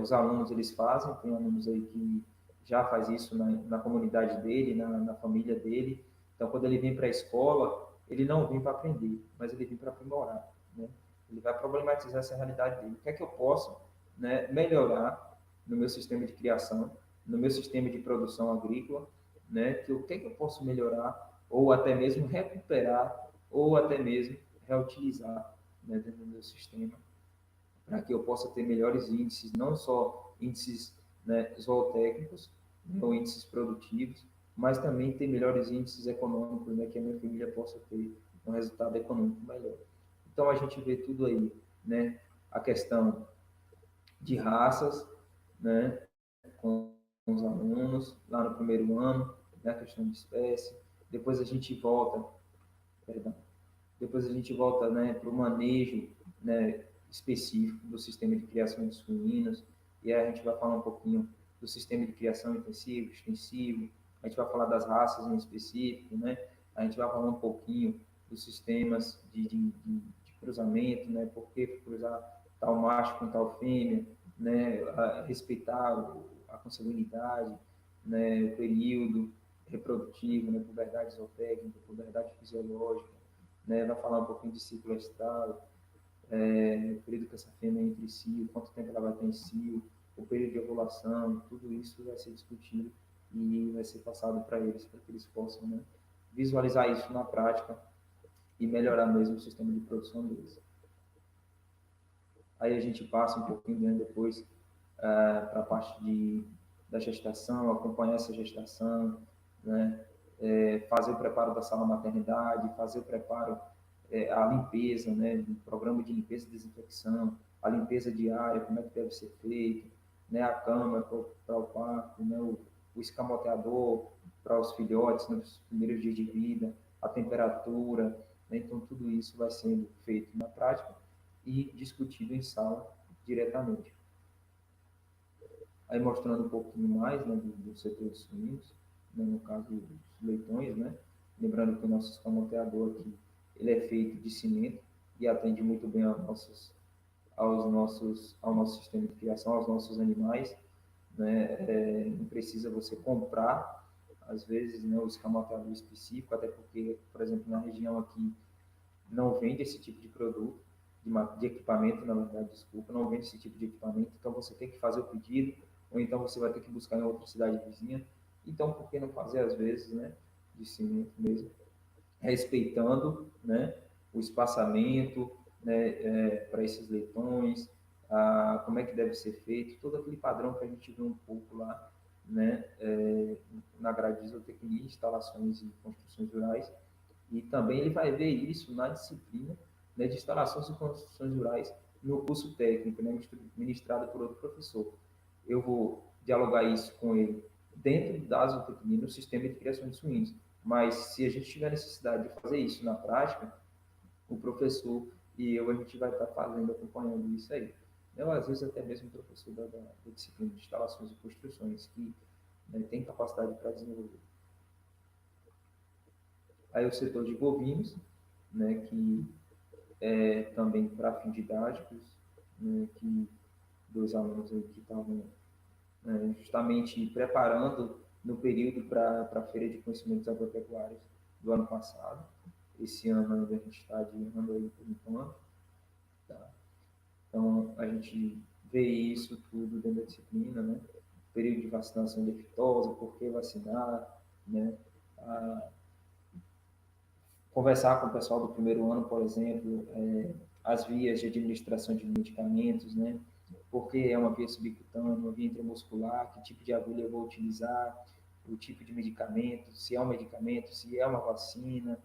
os alunos, eles fazem, tem alunos aí que já faz isso na comunidade dele, na família dele. Então, quando ele vem para a escola, ele não vem para aprender, mas ele vem para aprimorar, né? Ele vai problematizar essa realidade dele. O que é que eu posso, né, melhorar no meu sistema de criação, no meu sistema de produção agrícola, né? O que é que eu posso melhorar, ou até mesmo recuperar, ou até mesmo reutilizar, né, dentro do meu sistema, para que eu possa ter melhores índices, não só índices, né, zootécnicos, né, ou índices produtivos, mas também ter melhores índices econômicos, né, que a minha família possa ter um resultado econômico melhor. Então, a gente vê tudo aí, né? A questão de raças, né? Com os alunos, lá no primeiro ano, né? A questão de espécie. Depois a gente volta, perdão, depois a gente volta, né, para o manejo, né, específico do sistema de criação de suínos, e aí a gente vai falar um pouquinho do sistema de criação intensivo, extensivo, a gente vai falar das raças em específico, né, a gente vai falar um pouquinho dos sistemas de cruzamento, né, por que cruzar tal macho com tal fêmea, né, respeitar a consanguinidade, né, o período reprodutivo, né, puberdade zootécnica, puberdade fisiológica, né, vai falar um pouquinho de ciclo estral, o período que essa fêmea entra em cio, quanto tempo ela vai ter em cio, o período de ovulação, tudo isso vai ser discutido e vai ser passado para eles, para que eles possam, né, visualizar isso na prática e melhorar mesmo o sistema de produção deles. Aí a gente passa um pouquinho, né, depois para a parte da gestação, acompanhar essa gestação, né, fazer o preparo da sala maternidade, fazer o preparo, a limpeza, né, o programa de limpeza e desinfecção, a limpeza diária, como é que deve ser feito, né, a cama para o parto, né, o escamoteador para os filhotes nos primeiros dias de vida, a temperatura, né, então tudo isso vai sendo feito na prática e discutido em sala diretamente. Aí mostrando um pouquinho mais, né, do setor de suínos, né, no caso dos leitões, né, lembrando que o nosso escamoteador aqui, ele é feito de cimento e atende muito bem ao nosso sistema de criação, aos nossos animais, né, não precisa você comprar, às vezes, né, o escamoteador específico, até porque, por exemplo, na região aqui, não vende esse tipo de produto, de equipamento, na verdade, desculpa, não vende esse tipo de equipamento, então você tem que fazer o pedido, ou então você vai ter que buscar em outra cidade vizinha. Então, por que não fazer, às vezes, né, de cimento mesmo, respeitando, né, o espaçamento, né, para esses leitões, como é que deve ser feito, todo aquele padrão que a gente viu um pouco lá, né, na grade de zootecnia, instalações e construções rurais, e também ele vai ver isso na disciplina, né, de instalações e construções rurais no curso técnico, né, ministrado por outro professor. Eu vou dialogar isso com ele dentro da zootecnia, no sistema de criação de suínos. Mas se a gente tiver necessidade de fazer isso na prática, o professor e eu, a gente vai estar fazendo, acompanhando isso aí. Eu, às vezes, até mesmo o professor da disciplina de instalações e construções, que, né, tem capacidade para desenvolver. Aí o setor de bovinos, né, que é também para fins didáticos, né, que dois alunos aí que estavam, justamente preparando no período para a Feira de Conhecimentos Agropecuários do ano passado. Esse ano ainda a gente está adiando aí por enquanto. Tá? Então, a gente vê isso tudo dentro da disciplina, né? Período de vacinação de aftosa, por que vacinar, né? A conversar com o pessoal do primeiro ano, por exemplo, as vias de administração de medicamentos, né? Porque é uma via subcutânea, uma via intramuscular, que tipo de agulha eu vou utilizar, o tipo de medicamento, se é um medicamento, se é uma vacina,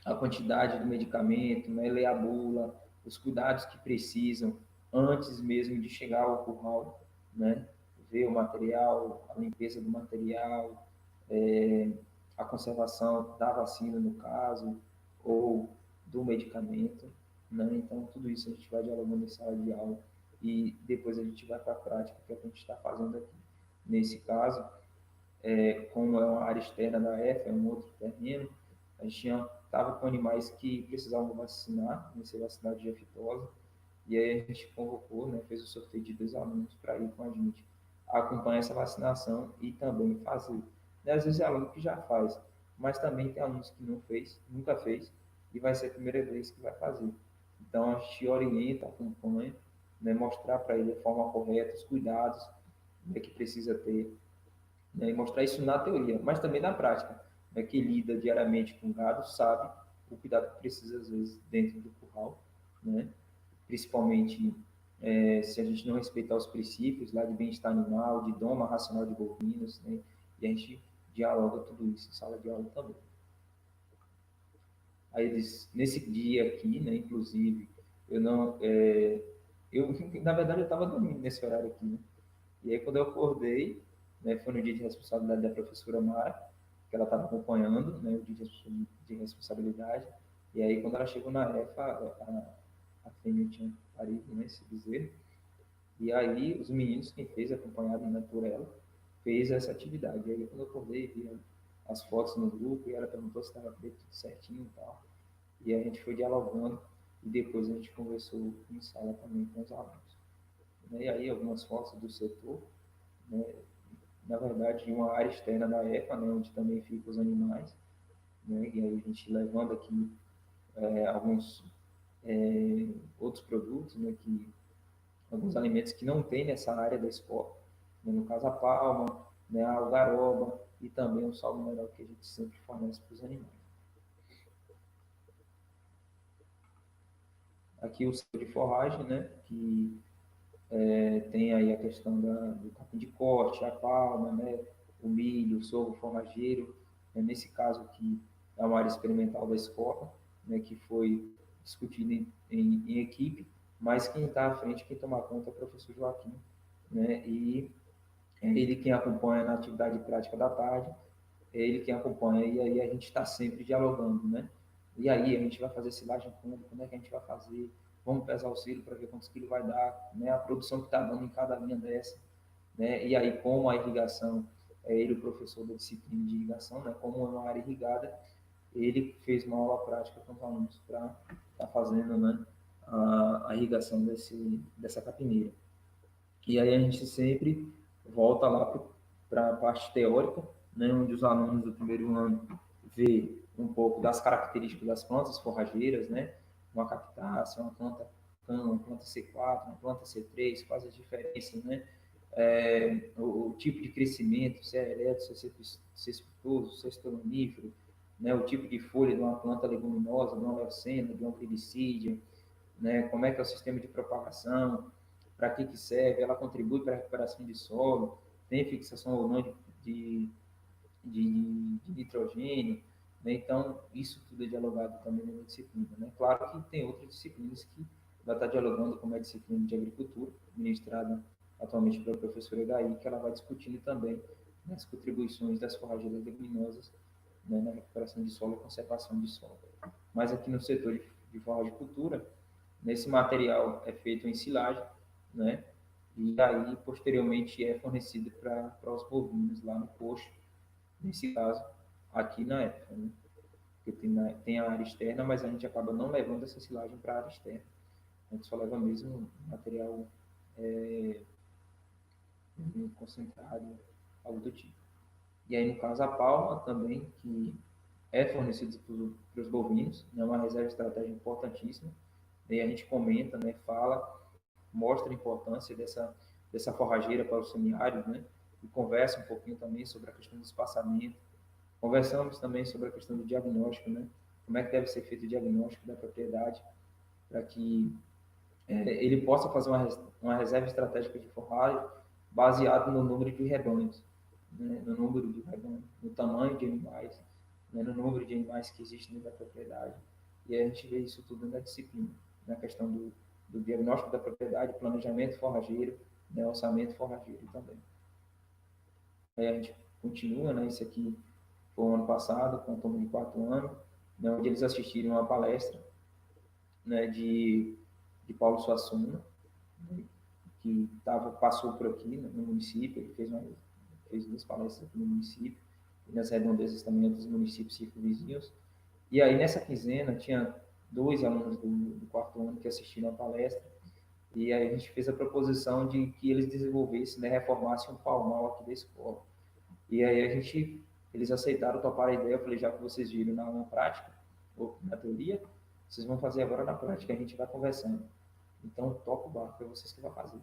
a quantidade do medicamento, né? Ler a bula, os cuidados que precisam antes mesmo de chegar ao curral, né? Ver o material, a limpeza do material, a conservação da vacina, no caso, ou do medicamento, né? Então, tudo isso a gente vai dialogando em sala de aula e depois a gente vai para a prática, que é o que a gente está fazendo aqui. Nesse caso, como é uma área externa da EFA, é um outro terreno, a gente estava com animais que precisavam vacinar, ser vacinado de aftosa, e aí a gente convocou, né, fez o sorteio de 2 alunos para ir com a gente acompanhar essa vacinação e também fazer. Né, às vezes é aluno que já faz, mas também tem alunos que não fez, nunca fez, e vai ser a primeira vez que vai fazer. Então a gente orienta, acompanha, né, mostrar para ele a forma correta, os cuidados, né, que precisa ter, né, e mostrar isso na teoria, mas também na prática. Né, que lida diariamente com gado sabe o cuidado que precisa, às vezes, dentro do curral, né? Principalmente se a gente não respeitar os princípios lá de bem-estar animal, de doma racional de bovinos, né? E a gente dialoga tudo isso em sala de aula também. Aí eles, nesse dia aqui, né, inclusive, eu não, eu na verdade eu estava dormindo nesse horário aqui, né? E aí quando eu acordei, né, foi no dia de responsabilidade da professora Mara, que ela estava acompanhando, né, o dia de responsabilidade. E aí quando ela chegou na EFA, a fêmea tinha parido, né, esse bezerro. E aí os meninos, quem fez, acompanhado, né, por ela, fez essa atividade. E aí quando eu acordei, vi as fotos no grupo e ela perguntou se estava tudo certinho e tal. E a gente foi dialogando e depois a gente conversou em sala também com os alunos. E aí algumas fotos do setor, né, na verdade, em uma área externa da EFA, né, onde também ficam os animais, né, e aí a gente levando aqui alguns outros produtos, né, alguns alimentos que não tem nessa área da escola, né, no caso a palma, né, a algaroba e também o sal mineral que a gente sempre fornece para os animais. Aqui o setor de forragem, né, que tem aí a questão do capim de corte, a palma, né, o milho, o sorgo forrageiro, né, nesse caso aqui é uma área experimental da escola, né, que foi discutida em equipe, mas quem está à frente, quem toma conta é o professor Joaquim, né, e é ele quem acompanha na atividade prática da tarde, é ele quem acompanha, e aí a gente está sempre dialogando, né? E aí a gente vai fazer silagem quando, como é que a gente vai fazer, vamos pesar o silo para ver quantos quilos vai dar, né? A produção que está dando em cada linha dessa, né? E aí como a irrigação, é ele o professor da disciplina de irrigação, né? Como é uma área irrigada, ele fez uma aula prática com os alunos para estar fazendo, né, a irrigação dessa capineira. E aí a gente sempre volta lá para a parte teórica, né, onde os alunos do primeiro ano vê um pouco das características das plantas forrageiras, né, uma cactácea, uma planta cana, uma planta C4, uma planta C3, quais as diferenças, né, o tipo de crescimento, se é ereto, se é cespitoso, se é estolonífero, né, o tipo de folha de uma planta leguminosa, de uma leucena, de uma gliricídia, né, como é que é o sistema de propagação, para que serve, ela contribui para a recuperação de solo, tem fixação ou não de nitrogênio, né? Então, isso tudo é dialogado também na disciplina. Né? Claro que tem outras disciplinas que vai estar dialogando, como é a disciplina de agricultura, ministrada atualmente pela professora Daí, que ela vai discutindo também as contribuições das forrageiras leguminosas, né, na recuperação de solo e conservação de solo. Mas aqui no setor de forragicultura, nesse material é feito em silagem, né? E aí, posteriormente, é fornecido para os bovinos lá no posto, nesse caso, aqui na EFA, né? Porque tem a área externa, mas a gente acaba não levando essa silagem para a área externa. A gente só leva mesmo material concentrado, algo do tipo. E aí, no caso, a palma também, que é fornecida para os bovinos, é uma reserva estratégica importantíssima, E a gente comenta, né, fala, mostra a importância dessa forrageira para os semiáridos, né, e conversa um pouquinho também sobre a questão do espaçamento. Conversamos também sobre a questão do diagnóstico, né, como é que deve ser feito o diagnóstico da propriedade para que ele possa fazer uma reserva estratégica de forragem baseado no número de rebanhos, né, no número de rebanhos, no tamanho de animais, né, no número de animais que existem dentro da propriedade. E a gente vê isso tudo na disciplina, na questão do diagnóstico da propriedade, planejamento forrageiro, né, orçamento forrageiro também. Aí a gente continua, né, isso aqui foi o ano passado, com a turma de 4 anos, né, onde eles assistiram uma palestra, né, de Paulo Suassuna, né, que passou por aqui, né, no município. Ele fez 2 palestras aqui no município, e nas redondezas também dos municípios circunvizinhos. E aí, nessa quinzena, tinha 2 alunos do 4 ano que assistiram a palestra, e aí a gente fez a proposição de que eles desenvolvessem, né, reformassem um palmal aqui da escola. E aí eles aceitaram, toparam a ideia. Eu falei, já que vocês viram na prática, ou na teoria, vocês vão fazer agora na prática, a gente vai conversando. Então, toca o barco, é vocês que vão fazer.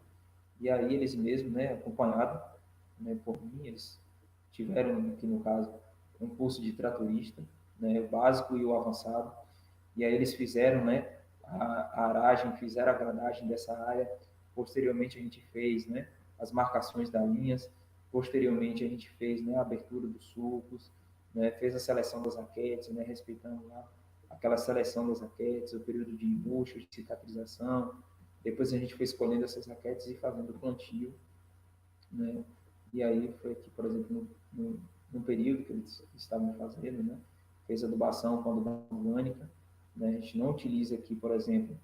E aí eles mesmos, né, acompanhados, né, por mim, eles tiveram, aqui no caso, um curso de tratorista, né, o básico e o avançado. E aí eles fizeram, né, a aragem, fizeram a gradagem dessa área. Posteriormente a gente fez, né, as marcações das linhas. Posteriormente a gente fez, né, a abertura dos sulcos, né, fez a seleção das raquetes, né, respeitando lá aquela seleção das raquetes, o período de embucho, de cicatrização. Depois a gente foi escolhendo essas raquetes e fazendo o plantio, né? E aí foi aqui, por exemplo, no período que eles estavam fazendo, né, fez adubação com adubação orgânica, né? A gente não utiliza aqui, por exemplo,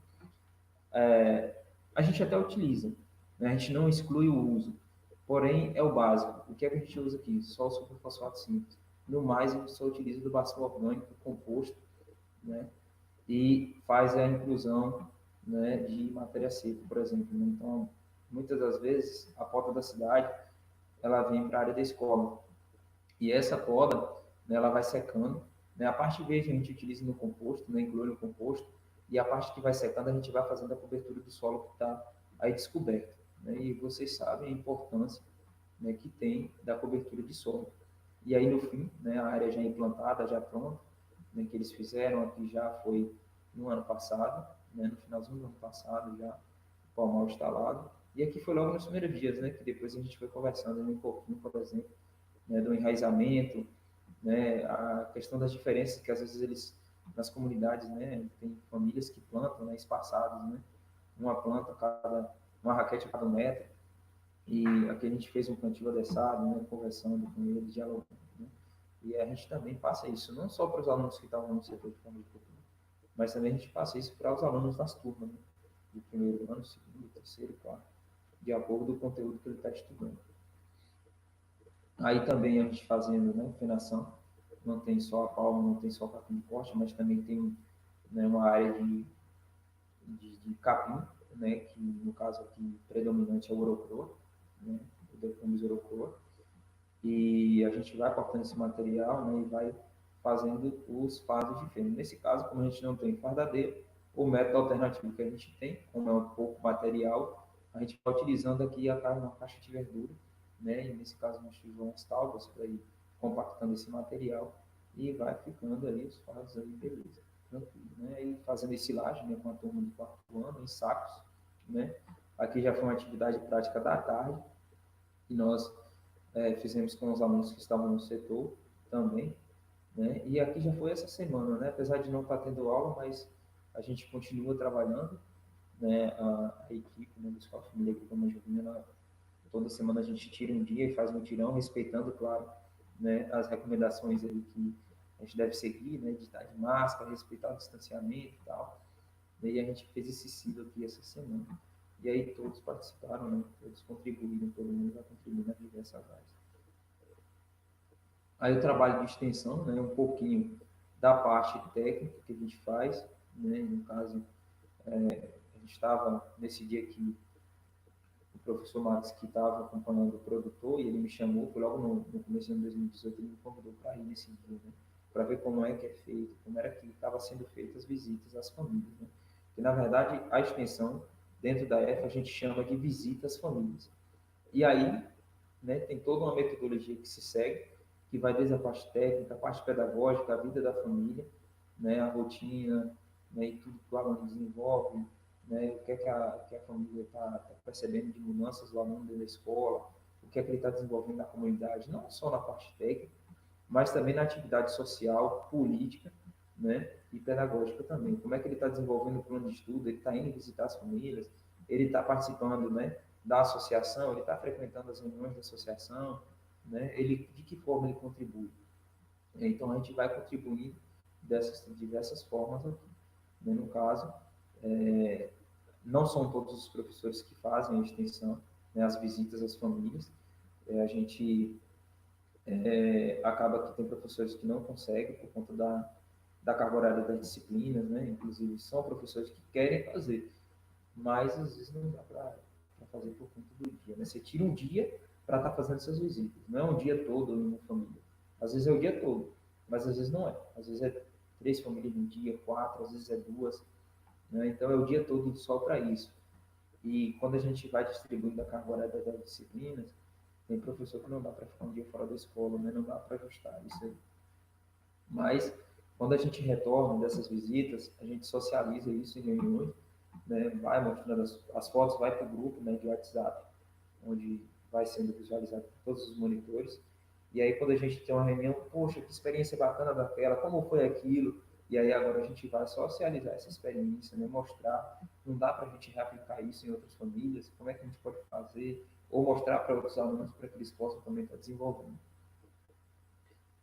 a gente até utiliza, né? A gente não exclui o uso, porém é o básico. O que é que a gente usa aqui? Só o superfosfato simples. No mais, a gente só utiliza adubação orgânica, composto, né? E faz a inclusão, né, de matéria seca, por exemplo, né? Então, muitas das vezes, a poda da cidade, ela vem para a área da escola. E essa poda, né, ela vai secando, né? A parte verde a gente utiliza no composto, né, inclui no composto, e a parte que vai secando a gente vai fazendo a cobertura do solo que está aí descoberto, né? E vocês sabem a importância, né, que tem da cobertura de solo. E aí no fim, né, a área já implantada, já pronta, né, que eles fizeram aqui já foi no ano passado, né, no finalzinho do ano passado já o palmal instalado. E aqui foi logo nos primeiros dias, né, que depois a gente foi conversando um pouquinho, por exemplo, né, do enraizamento, né, a questão das diferenças que às vezes eles nas comunidades, né, tem famílias que plantam, né, espaçados, né, uma planta uma raquete a cada 1 metro, e aqui a gente fez um plantio adessado, né, conversando com eles, dialogando, né, e a gente também passa isso não só para os alunos que estavam no setor de família e cultura, mas também a gente passa isso para os alunos das turmas, né, do primeiro ano, segundo, terceiro, quarto, de acordo com o conteúdo que ele está estudando. Aí também a gente fazendo, né, fenação, não tem só a palma, não tem só o capim de corte, mas também tem, né, uma área de capim, né, que no caso aqui predominante é o orocroa, né, o Delphomis orocroa, e a gente vai cortando esse material, né, e vai fazendo os fardos de feno. Nesse caso, como a gente não tem fardadeiro, o método alternativo que a gente tem, como é um pouco material, a gente vai utilizando aqui uma caixa de verdura, né, e nesse caso nós tivemos umas tábuas para ir compactando esse material e vai ficando aí os fardos aí, beleza, tranquilo, né, e fazendo esse silagem, né, com a turma de 4 ano, em sacos, né, aqui já foi uma atividade prática da tarde, e nós fizemos com os alunos que estavam no setor também, né? E aqui já foi essa semana, né? Apesar de não estar tendo aula, mas a gente continua trabalhando, né? A equipe, né, do Escola Família Agrícola Manjubinha, toda semana a gente tira um dia e faz um tirão, respeitando, claro, né, as recomendações aí que a gente deve seguir, né? De estar de máscara, respeitar o distanciamento e tal. E aí a gente fez esse ciclo aqui essa semana. E aí todos participaram, né? Todos contribuíram, todo mundo vai contribuir nas diversas áreas. Aí o trabalho de extensão, né, um pouquinho da parte técnica que a gente faz, né, no caso, a gente estava nesse dia que o professor Max, que estava acompanhando o produtor, e ele me chamou, foi logo no começo de 2018, ele me convidou para ir nesse dia, né, para ver como é que é feito, como era que estava sendo feitas as visitas às famílias, né. que na verdade a extensão dentro da EFA a gente chama de visita às famílias. E aí, né, tem toda uma metodologia que se segue, que vai desde a parte técnica, a parte pedagógica, a vida da família, né, a rotina, né, e tudo que o aluno desenvolve, né, o que é que a família está percebendo de mudanças do aluno dentro da escola, o que é que ele está desenvolvendo na comunidade, não só na parte técnica, mas também na atividade social, política, né, e pedagógica também. Como é que ele está desenvolvendo o plano de estudo, ele está indo visitar as famílias, ele está participando, né, da associação, ele está frequentando as reuniões da associação, né, ele, de que forma ele contribui. Então, a gente vai contribuindo dessas diversas formas aqui. Né? No caso, não são todos os professores que fazem a extensão, né, as visitas às famílias. A gente acaba que tem professores que não conseguem por conta da carga horária das disciplinas, né? Inclusive, são professores que querem fazer, mas às vezes não dá para fazer por conta do dia. Né? Você tira um dia para estar fazendo essas visitas, não é um dia todo em uma família. Às vezes é o dia todo, mas às vezes não é. Às vezes é 3 famílias no dia, 4, às vezes é 2. Né? Então é o dia todo só para isso. E quando a gente vai distribuindo a carga horária das disciplinas, tem professor que não dá para ficar um dia fora da escola, né? Não dá para ajustar isso aí. Mas, quando a gente retorna dessas visitas, a gente socializa isso em reuniões, né? Vai mostrando as fotos, vai para o grupo, né, de WhatsApp, onde vai sendo visualizado por todos os monitores. E aí, quando a gente tem uma reunião, poxa, que experiência bacana daquela, como foi aquilo? E aí, agora a gente vai socializar essa experiência, né? Mostrar, não dá para a gente reaplicar isso em outras famílias, como é que a gente pode fazer, ou mostrar para outros alunos para que eles possam também estar desenvolvendo.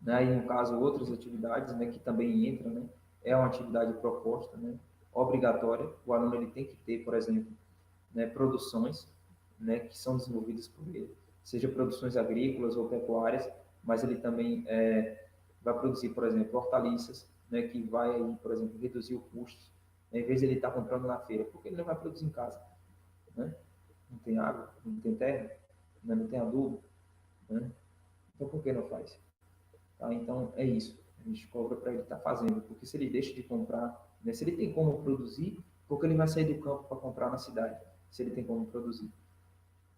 Né? E no caso outras atividades, né, que também entram, né, é uma atividade proposta, né, obrigatória. O aluno ele tem que ter, por exemplo, né, produções, né, que são desenvolvidas por ele, seja produções agrícolas ou pecuárias, mas ele também vai produzir, por exemplo, hortaliças, né, que vai aí, por exemplo, reduzir o custo, né, em vez de ele estar comprando na feira, porque ele não vai produzir em casa, né? Não tem água, não tem terra, né, não tem adubo, né? Então por que não faz? Tá? Então, é isso. A gente cobra para ele estar fazendo, porque se ele deixa de comprar, né, se ele tem como produzir, porque ele vai sair do campo para comprar na cidade, se ele tem como produzir.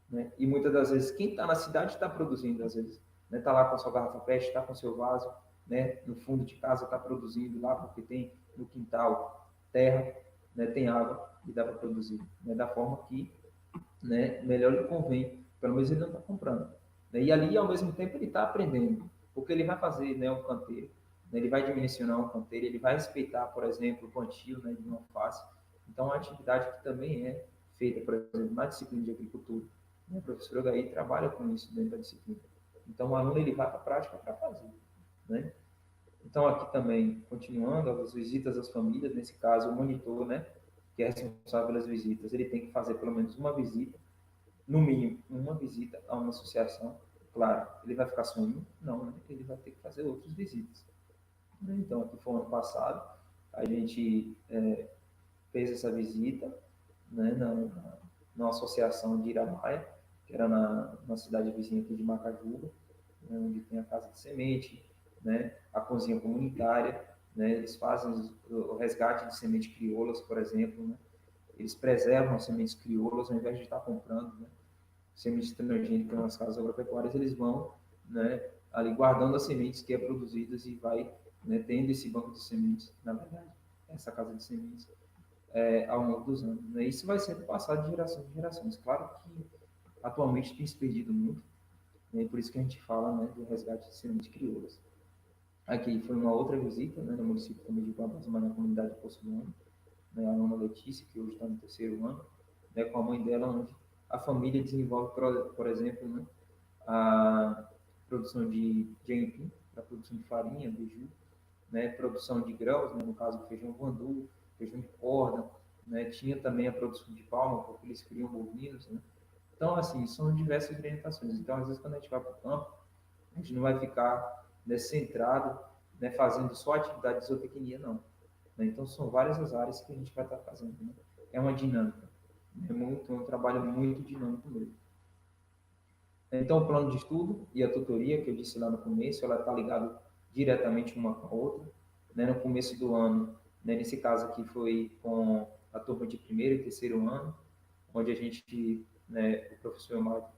Né? E muitas das vezes, quem está na cidade está produzindo, às vezes. Está, né, lá com a sua garrafa PET, está com o seu vaso, né, no fundo de casa está produzindo lá, porque tem no quintal terra, né, tem água e dá para produzir. Né, da forma que, né, melhor lhe convém, pelo menos ele não está comprando. Né? E ali, ao mesmo tempo, ele está aprendendo, porque ele vai fazer, né, um canteiro, né, ele vai dimensionar um canteiro, ele vai respeitar, por exemplo, o plantio, né, de uma face. Então, é uma atividade que também é feita, por exemplo, na disciplina de agricultura. Né? A professora daí trabalha com isso dentro da disciplina. Então, o aluno ele vai para a prática para fazer. Né? Então, aqui também, continuando, as visitas às famílias, nesse caso, o monitor, né, que é responsável pelas visitas, ele tem que fazer pelo menos uma visita, no mínimo, uma visita a uma associação. Claro, ele vai ficar só um? Não, né? Ele vai ter que fazer outras visitas. Então, aqui foi o ano passado, a gente fez essa visita, né, na associação de Iramaia, que era na cidade vizinha aqui de Macajuba, né, onde tem a casa de semente, né, a cozinha comunitária, né, eles fazem o resgate de sementes crioulas, por exemplo, né, eles preservam as sementes crioulas ao invés de estar comprando, né, sementes transgênicas nas casas agropecuárias, eles vão, né, ali guardando as sementes que é produzidas e vai, né, tendo esse banco de sementes, na verdade, essa casa de sementes, ao longo dos anos. Né? Isso vai sendo passado de geração em gerações. Claro que atualmente tem se perdido muito, né, por isso que a gente fala, né, do resgate de sementes crioulas. Aqui foi uma outra visita, né, no município também de Guabás, mas na comunidade de Poço do Ano, né, a aluna Letícia, que hoje está no terceiro ano, né, com a mãe dela, onde a família desenvolve, por exemplo, né, a produção de aipim, para a produção de farinha, beiju, né, produção de grãos, né, no caso feijão guandu, feijão de corda, né, tinha também a produção de palma, porque eles criam bovinos, né. Então, assim, são diversas orientações. Então, às vezes, quando a gente vai para o campo, a gente não vai ficar, né, centrado, né, fazendo só atividade de zootecnia, não. Né? Então, são várias as áreas que a gente vai estar fazendo. Né? É uma dinâmica. É um trabalho muito dinâmico mesmo. Então, o plano de estudo e a tutoria, que eu disse lá no começo, ela está ligada diretamente uma com a outra. Né? No começo do ano, né, nesse caso aqui foi com a turma de primeiro e terceiro ano, onde a gente, né, o professor Omar,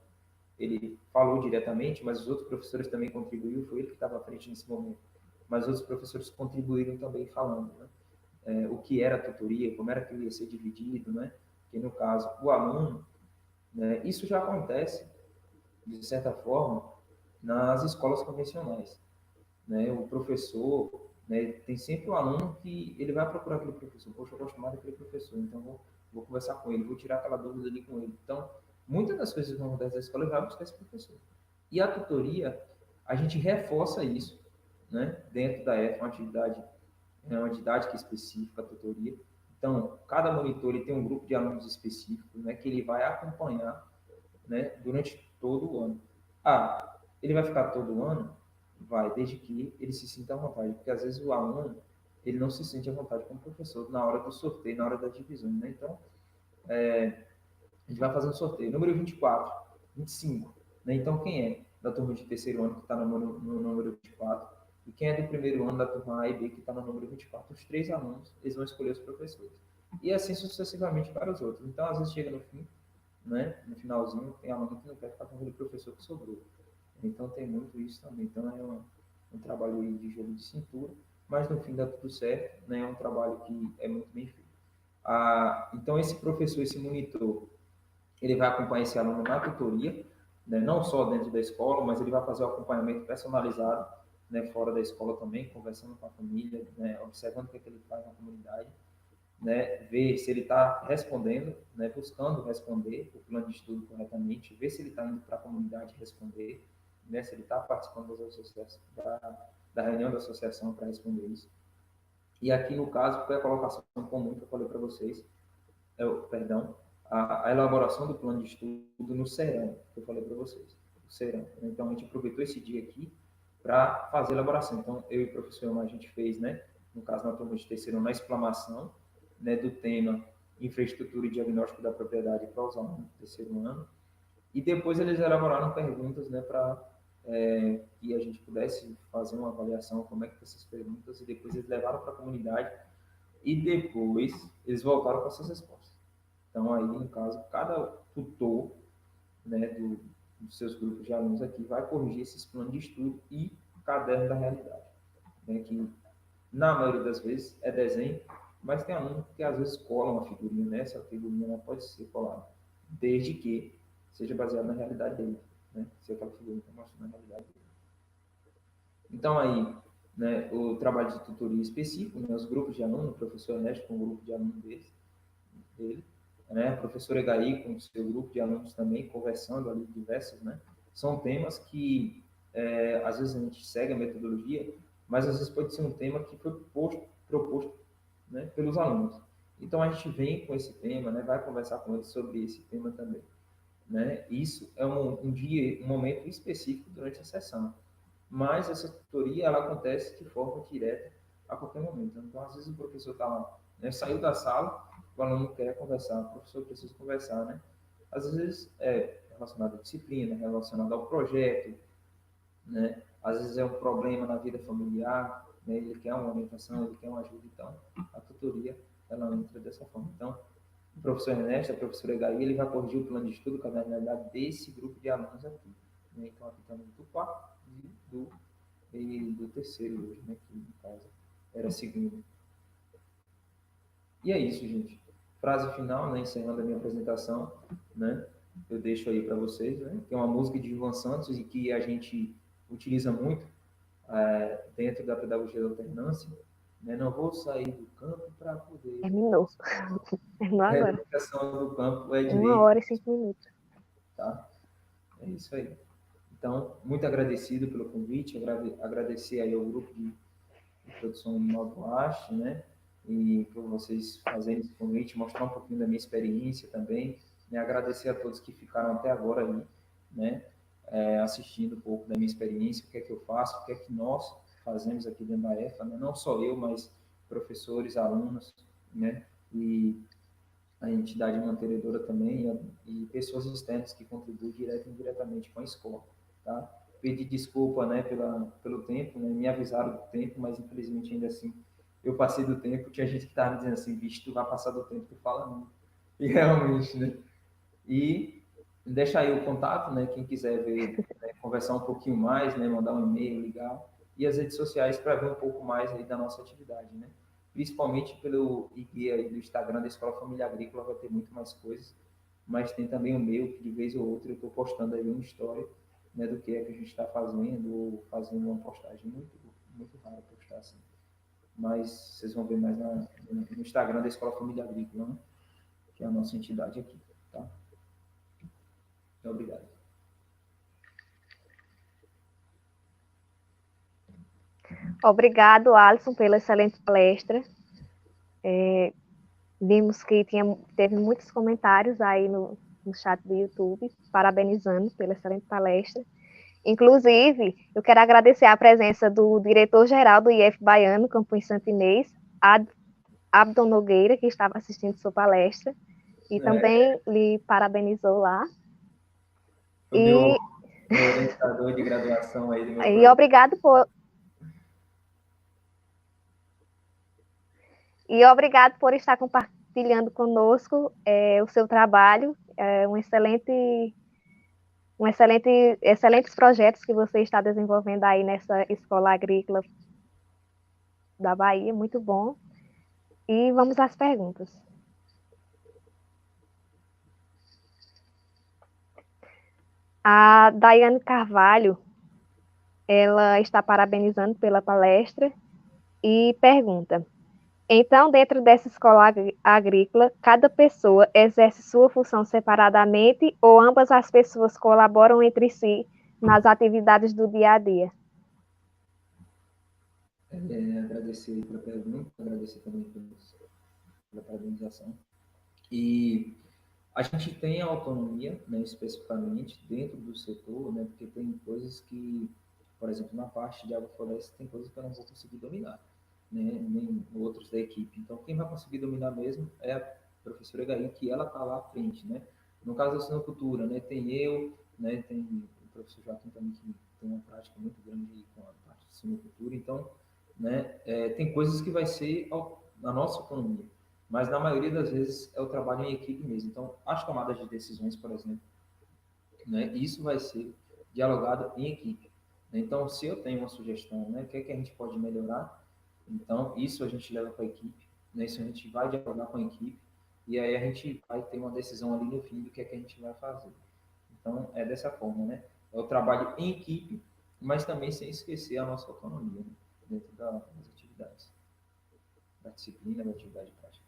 ele falou diretamente, mas os outros professores também contribuíram, foi ele que estava à frente nesse momento, mas outros professores contribuíram também falando, né, o que era a tutoria, como era que ia ser dividido, né, que no caso, o aluno, né, isso já acontece, de certa forma, nas escolas convencionais, né, o professor, né, tem sempre um aluno que ele vai procurar aquele professor, poxa, eu gosto mais daquele professor, então vou conversar com ele, vou tirar aquela dúvida ali com ele. Então, muitas das coisas que vão acontecer na escola, ele vai buscar esse professor. E a tutoria, a gente reforça isso, né, dentro da EFA, uma didática específica, a tutoria. Então, cada monitor ele tem um grupo de alunos específicos, né, que ele vai acompanhar, né, durante todo o ano. Ah, ele vai ficar todo o ano? Vai, desde que ele se sinta à vontade, porque às vezes o aluno ele não se sente à vontade com o professor na hora do sorteio, na hora das divisões, né? Então, a gente vai fazer um sorteio. Número 24, 25, né? Então, quem é da turma de terceiro ano que está no número 24 e quem é do primeiro ano da turma A e B que está no número 24? Os três alunos, eles vão escolher os professores. E assim sucessivamente para os outros. Então, às vezes chega no fim, né? No finalzinho, tem aluno que não quer ficar com aquele professor que sobrou. Então tem muito isso também. Então é um trabalho de jogo de cintura, mas no fim dá tudo certo, né? É um trabalho que é muito bem feito. Então esse professor, esse monitor, ele vai acompanhar esse aluno na tutoria, né? Não só dentro da escola, mas ele vai fazer o acompanhamento personalizado, né? Fora da escola também, conversando com a família, né? Observando o que, é que ele faz na comunidade, né, ver se ele está respondendo, né, buscando responder o plano de estudo corretamente, ver se ele está indo para a comunidade responder, né, se ele está participando da reunião da associação para responder isso. E aqui, no caso, foi a colocação comum que eu falei para vocês, perdão, a elaboração do plano de estudo no Serão, que eu falei para vocês, o Serão. Então, a gente aproveitou esse dia aqui para fazer a elaboração. Então, eu e o professor Omar, a gente fez, né, no caso, na turma de terceiro, na exclamação, né, do tema infraestrutura e diagnóstico da propriedade para os alunos do terceiro ano. E depois eles elaboraram perguntas, né, para que a gente pudesse fazer uma avaliação como é que essas perguntas, e depois eles levaram para a comunidade e depois eles voltaram com essas respostas. Então, aí, no caso, cada tutor, né, dos seus grupos de alunos aqui vai corrigir esses planos de estudo e caderno da realidade, né, que na maioria das vezes é desenho, mas tem aluno que às vezes cola uma figurinha, né? Essa figurinha não pode ser colada, desde que seja baseado na realidade dele, né? Se aquela figurinha está mostrando a realidade dele. Então aí, né, o trabalho de tutoria específico, né, os grupos de aluno, o professor Ernesto com o grupo de aluno dele, né, a professora Egaí com o seu grupo de alunos também, conversando ali diversos, né? São temas que às vezes a gente segue a metodologia, mas às vezes pode ser um tema que foi proposto, né, pelos alunos. Então a gente vem com esse tema, né, vai conversar com eles sobre esse tema também, né? Isso é um momento específico durante a sessão, mas essa tutoria ela acontece de forma direta a qualquer momento. Então às vezes o professor está lá, né, saiu da sala, o aluno quer conversar, o professor precisa conversar, né? Às vezes é relacionado à disciplina, relacionado ao projeto, né? Às vezes é um problema na vida familiar, né? Ele quer uma orientação, ele quer uma ajuda, então a tutoria ela entra dessa forma. Então, o professor Ernesto, a professora Gaia, ele vai corrigir o plano de estudo com a realidade desse grupo de alunos aqui, né? Então, aqui também do quarto e do terceiro hoje, né? Que no caso era segundo. E é isso, gente. Frase final, né? Encerrando a minha apresentação, né? Eu deixo aí para vocês, né? Que é uma música de Ivan Santos e que a gente utiliza muito dentro da pedagogia da alternância, né? Não vou sair do campo para poder. Terminou. Terminou A agora. reeducação do campo é 1 hora direito, e 5 minutos. tá? É isso aí. Então, muito agradecido pelo convite, agradecer aí ao grupo de produção Nova Arte, né? E por vocês fazerem esse convite, mostrar um pouquinho da minha experiência também, né? Agradecer a todos que ficaram até agora aí, né? Assistindo um pouco da minha experiência, o que é que eu faço, o que é que nós fazemos aqui dentro da EFA, né? Não só eu, mas professores, alunos, né? E a entidade mantenedora também e pessoas externas que contribuem direto e indiretamente com a escola, tá? Pedir desculpa, né, pelo tempo, né? Me avisaram do tempo, mas infelizmente ainda assim eu passei do tempo, tinha gente que estava me dizendo assim, bicho, tu vai passar do tempo, tu fala não. E realmente, né? E deixa aí o contato, né? Quem quiser ver, né, conversar um pouquinho mais, né? Mandar um e-mail, ligar. E as redes sociais para ver um pouco mais aí da nossa atividade, né? Principalmente pelo IG aí do Instagram da Escola Família Agrícola, vai ter muito mais coisas. Mas tem também o meu, que de vez ou outra eu estou postando aí uma história, né, do que é que a gente está fazendo, ou fazendo uma postagem muito rara postar assim. Mas vocês vão ver mais no Instagram da Escola Família Agrícola, né? Que é a nossa entidade aqui, tá? Muito obrigado. Obrigado, Alisson, pela excelente palestra. Vimos que teve muitos comentários aí no chat do YouTube, parabenizando pela excelente palestra. Inclusive, eu quero agradecer a presença do diretor-geral do IF Baiano, Campo Santo Inês, Abdon Nogueira, que estava assistindo sua palestra, e também lhe parabenizou lá. O meu orientador de graduação aí do meu projeto. Obrigado por estar compartilhando conosco o seu trabalho, excelentes projetos que você está desenvolvendo aí nessa escola agrícola da Bahia, muito bom. E vamos às perguntas. A Daiane Carvalho, ela está parabenizando pela palestra e pergunta: então, dentro dessa escola agrícola, cada pessoa exerce sua função separadamente ou ambas as pessoas colaboram entre si nas atividades do dia a dia? Agradecer pela pergunta, agradecer também pela parabenização. E a gente tem autonomia, né, especificamente dentro do setor, né, porque tem coisas que, por exemplo, na parte de agrofloresta, tem coisas que eu não vou conseguir dominar, né, nem outros da equipe. Então, quem vai conseguir dominar mesmo é a professora Gaí, que ela está lá à frente, né. No caso da sinocultura, né, tem eu, né, tem o professor Joaquim também, que tem uma prática muito grande com a parte de sinocultura. Então, né, tem coisas que vai ser a nossa autonomia, mas na maioria das vezes é o trabalho em equipe mesmo. Então, as tomadas de decisões, por exemplo, né, isso vai ser dialogado em equipe. Então, se eu tenho uma sugestão, né, o que é que a gente pode melhorar, então isso a gente leva para a equipe, né, isso a gente vai dialogar com a equipe, e aí a gente vai ter uma decisão ali no fim do que é que a gente vai fazer. Então, é dessa forma, né? É o trabalho em equipe, mas também sem esquecer a nossa autonomia, né, dentro das atividades, da disciplina, da atividade prática.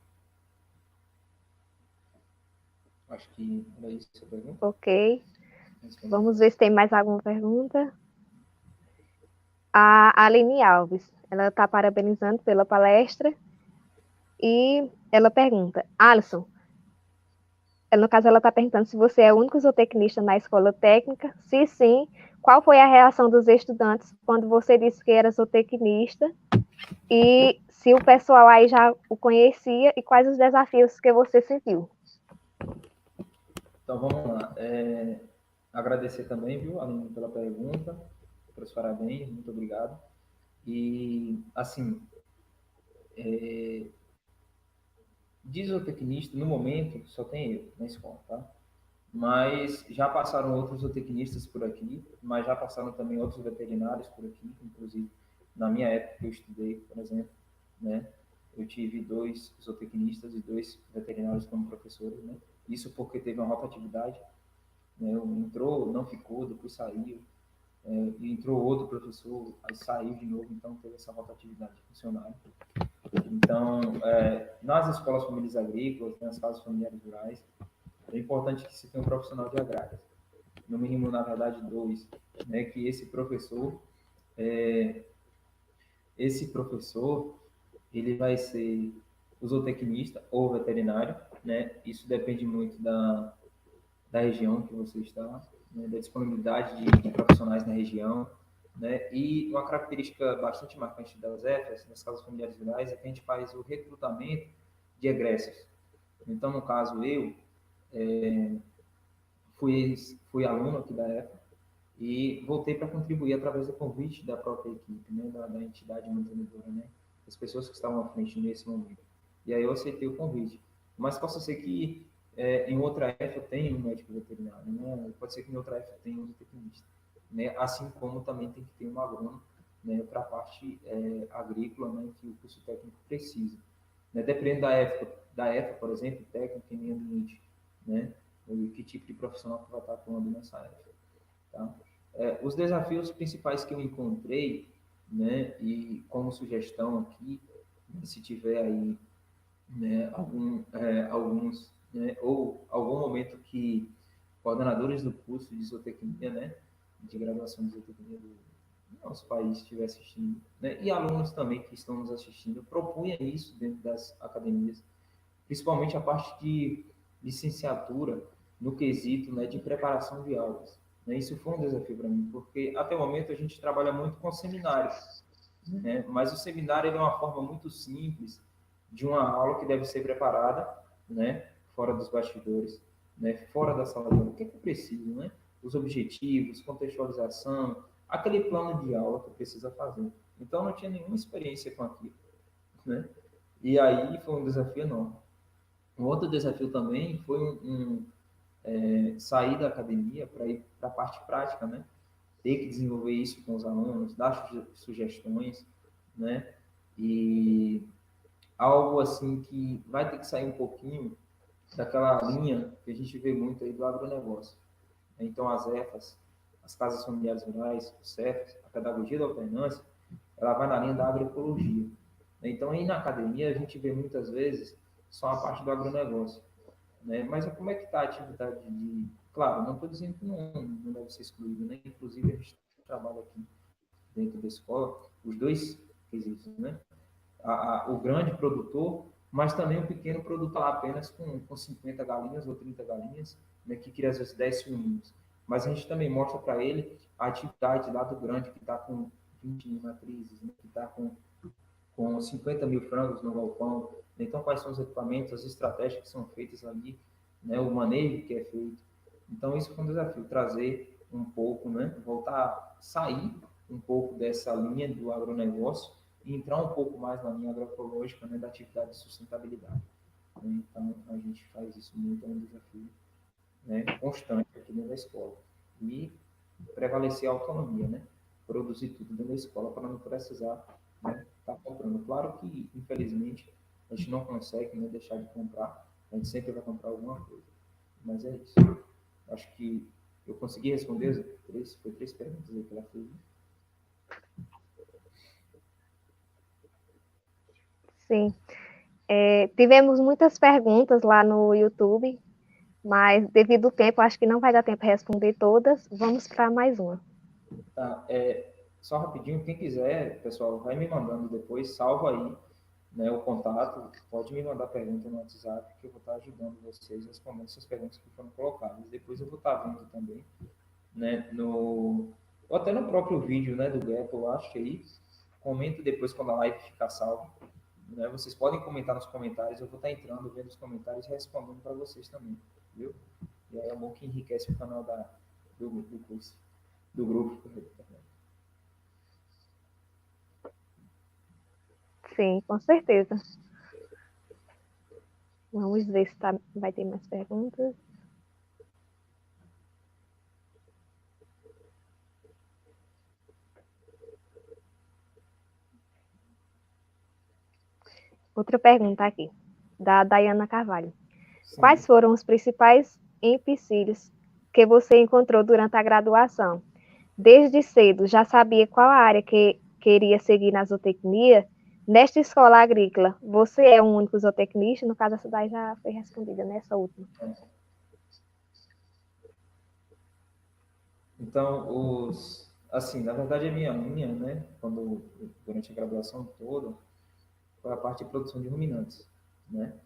Acho que era isso a pergunta. Ok. Vamos ver se tem mais alguma pergunta. A Aline Alves, ela está parabenizando pela palestra e ela pergunta: Alisson, no caso ela está perguntando se você é o único zootecnista na escola técnica. Se sim, qual foi a reação dos estudantes quando você disse que era zootecnista? E se o pessoal aí já o conhecia e quais os desafios que você sentiu? Então, vamos lá. Agradecer também, viu, Aline, pela pergunta, pelos parabéns, muito obrigado. E, assim, de zootecnista, no momento, só tem eu na escola, tá? Mas já passaram outros zootecnistas por aqui, mas já passaram também outros veterinários por aqui, inclusive na minha época que eu estudei, por exemplo, né? Eu tive 2 zootecnistas e 2 veterinários como professores, né? Isso porque teve uma rotatividade, né? Entrou, não ficou, depois saiu, e entrou outro professor, aí saiu de novo, então teve essa rotatividade de funcionário. Então, nas escolas familiares agrícolas, nas casas familiares rurais, é importante que se tenha um profissional de agrárias, no mínimo, na verdade, 2, né? Que esse professor, ele vai ser o zootecnista ou veterinário, né? Isso depende muito da região que você está, né? Da disponibilidade de profissionais na região, né? E uma característica bastante marcante das EFAs, nas casas familiares rurais, é que a gente faz o recrutamento de egressos. Então, no caso, eu fui aluno aqui da EFA e voltei para contribuir através do convite da própria equipe, né? Da entidade mantenedora, né? as pessoas que estavam à frente nesse momento. E aí eu aceitei o convite. Mas possa ser que em outra EFA tenha um médico veterinário, né? Pode ser que em outra EFA tenha um zootecnista, né? Assim como também tem que ter um agrônomo, né, para a parte agrícola, né, que o curso técnico precisa. Né? Dependendo da EFA, por exemplo, técnica em meio ambiente, né? E que tipo de profissional que vai estar atuando nessa EFA. Tá? Os desafios principais que eu encontrei, né, e como sugestão aqui, se tiver aí, né, alguns, né, ou algum momento que coordenadores do curso de zootecnia, né, de graduação de zootecnia do nosso país estiver assistindo, né, e alunos também que estão nos assistindo, propunha isso dentro das academias, principalmente a parte de licenciatura no quesito, né, de preparação de aulas. Né? Isso foi um desafio para mim, porque até o momento a gente trabalha muito com seminário, né? Mas o seminário é uma forma muito simples de uma aula que deve ser preparada, né, fora dos bastidores, né, fora da sala de aula. O que é que eu preciso, né? Os objetivos, contextualização, aquele plano de aula que precisa fazer. Então, eu não tinha nenhuma experiência com aquilo, né? E aí foi um desafio enorme. Um outro desafio também foi sair da academia para ir para a parte prática, né? Ter que desenvolver isso com os alunos, dar sugestões, né? E algo assim que vai ter que sair um pouquinho daquela linha que a gente vê muito aí do agronegócio. Então, as EFAs, as casas familiares rurais, os CEFs, a pedagogia da alternância, ela vai na linha da agroecologia. Então, aí na academia, a gente vê muitas vezes só a parte do agronegócio. Né? Mas como é que está a atividade de... Claro, não estou dizendo que não deve ser excluído, né? Inclusive, a gente trabalha aqui dentro da escola, os dois quesitos, né? O grande produtor, mas também o pequeno produtor lá apenas com 50 galinhas ou 30 galinhas, né, que cria às vezes 10 suínos. Mas a gente também mostra para ele a atividade lá do grande, que está com 20 mil matrizes, né, que está com 50 mil frangos no galpão. Então, quais são os equipamentos, as estratégias que são feitas ali, né, o manejo que é feito. Então, isso foi um desafio, trazer um pouco, né, voltar, sair um pouco dessa linha do agronegócio e entrar um pouco mais na linha agroecológica, né, da atividade de sustentabilidade. Então, a gente faz isso muito, é um desafio, né, constante aqui dentro da escola. E prevalecer a autonomia, né? Produzir tudo dentro da escola para não precisar, né, estar comprando. Claro que, infelizmente, a gente não consegue, né, deixar de comprar, a gente sempre vai comprar alguma coisa. Mas é isso. Acho que eu consegui responder foi três perguntas aí que ela fez. Sim. Tivemos muitas perguntas lá no YouTube, mas devido ao tempo, acho que não vai dar tempo de responder todas. Vamos para mais uma. Tá, só rapidinho, quem quiser, pessoal, vai me mandando depois, salva aí, né, o contato, pode me mandar pergunta no WhatsApp, que eu vou estar ajudando vocês respondendo essas perguntas que foram colocadas. Depois eu vou estar vendo também, né, ou até no próprio vídeo, né, do Gap, eu acho aí, comenta depois quando a live ficar salva, né, vocês podem comentar nos comentários, eu vou estar entrando, vendo os comentários e respondendo para vocês também, viu? E aí é bom que enriquece o canal do curso, do grupo. Sim, com certeza. Vamos ver se vai ter mais perguntas. Outra pergunta aqui, da Dayana Carvalho. Sim. Quais foram os principais empecilhos que você encontrou durante a graduação? Desde cedo, já sabia qual a área que queria seguir na zootecnia? Nesta escola agrícola, você é o único zootecnista? No caso, essa daí já foi respondida nessa última. Então, assim, na verdade, a minha linha, né, durante a graduação toda, foi a parte de produção de ruminantes, né?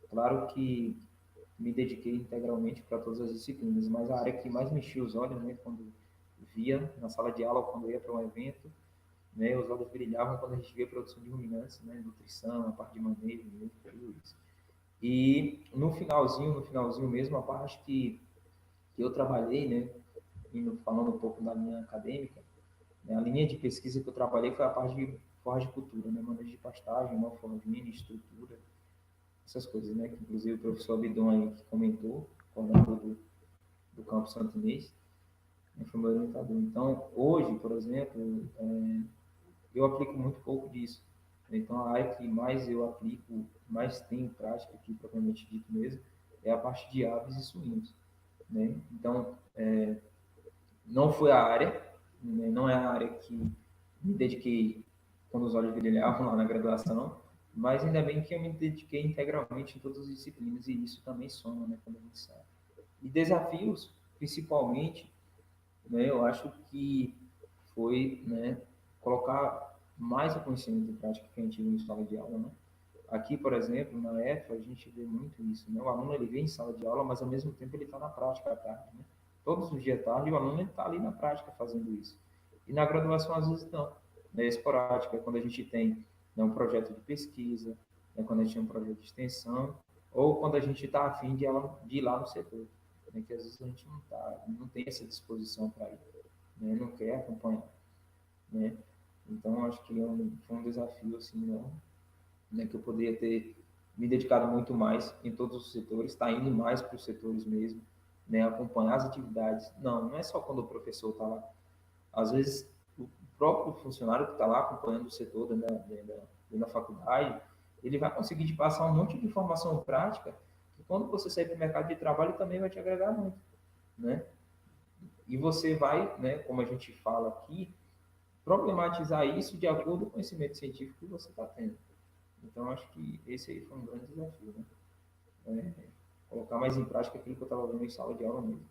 Claro que me dediquei integralmente para todas as disciplinas, mas a área que mais me enchia os olhos, né, quando via na sala de aula, quando ia para um evento, né, os olhos brilhavam quando a gente via a produção de ruminantes, né, nutrição, a parte de manejo, tudo isso. E no finalzinho mesmo, a parte que eu trabalhei, né, falando um pouco da minha acadêmica, A linha de pesquisa que eu trabalhei foi a parte de forragicultura, né? Manejo de pastagem, morfologia, estrutura, essas coisas, né? Que inclusive o professor Abidon aí que comentou, coordenador do Campo Santo Inês, foi meu orientador. Então, hoje, por exemplo, eu aplico muito pouco disso. Então, a área que mais eu aplico, mais tenho prática aqui, propriamente dito mesmo, é a parte de aves e suínos, né? Então, não foi a área, né? Não é a área que me dediquei quando os olhos brilhavam lá na graduação, mas ainda bem que eu me dediquei integralmente em todas as disciplinas e isso também soma, né, quando a gente sabe. E desafios, principalmente, né, eu acho que foi, né, colocar mais o conhecimento em prática que a gente viu em sala de aula, né? Aqui, por exemplo, na EFA, a gente vê muito isso, né? O aluno ele vem em sala de aula, mas ao mesmo tempo ele está na prática à tarde, né? Todos os dias à tarde o aluno está ali na prática fazendo isso. E na graduação, às vezes, não. É esporádico, é quando a gente tem, né, um projeto de pesquisa, é quando a gente tem um projeto de extensão, ou quando a gente está afim de ir lá no setor, né? Que às vezes a gente não tem essa disposição para ir, né? Não quer acompanhar, né? Então, acho que foi um desafio, assim, né, que eu poderia ter me dedicado muito mais em todos os setores, está indo mais para os setores mesmo, né, acompanhar as atividades. Não é só quando o professor está lá. Às vezes, o próprio funcionário que está lá acompanhando o setor dentro da faculdade, ele vai conseguir te passar um monte de informação prática que quando você sair para o mercado de trabalho também vai te agregar muito, né? E você vai, né, como a gente fala aqui, problematizar isso de acordo com o conhecimento científico que você está tendo. Então, acho que esse aí foi um grande desafio, né? Colocar mais em prática aquilo que eu estava vendo em sala de aula mesmo.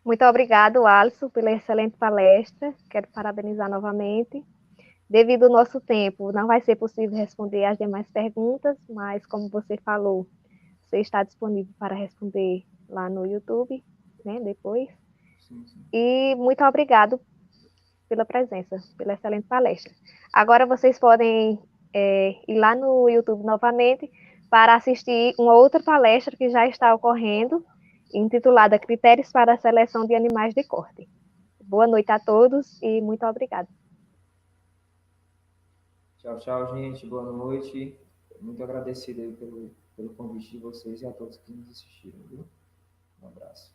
Muito obrigado, Alisson, pela excelente palestra. Quero parabenizar novamente. Devido ao nosso tempo, não vai ser possível responder as demais perguntas, mas como você falou, você está disponível para responder lá no YouTube, né, depois. Sim, sim. E muito obrigado pela presença, pela excelente palestra. Agora vocês podem ir lá no YouTube novamente para assistir uma outra palestra que já está ocorrendo, intitulada Critérios para a Seleção de Animais de Corte. Boa noite a todos e muito obrigada. Tchau, tchau, gente. Boa noite. Muito agradecido aí pelo convite de vocês e a todos que nos assistiram, viu? Um abraço.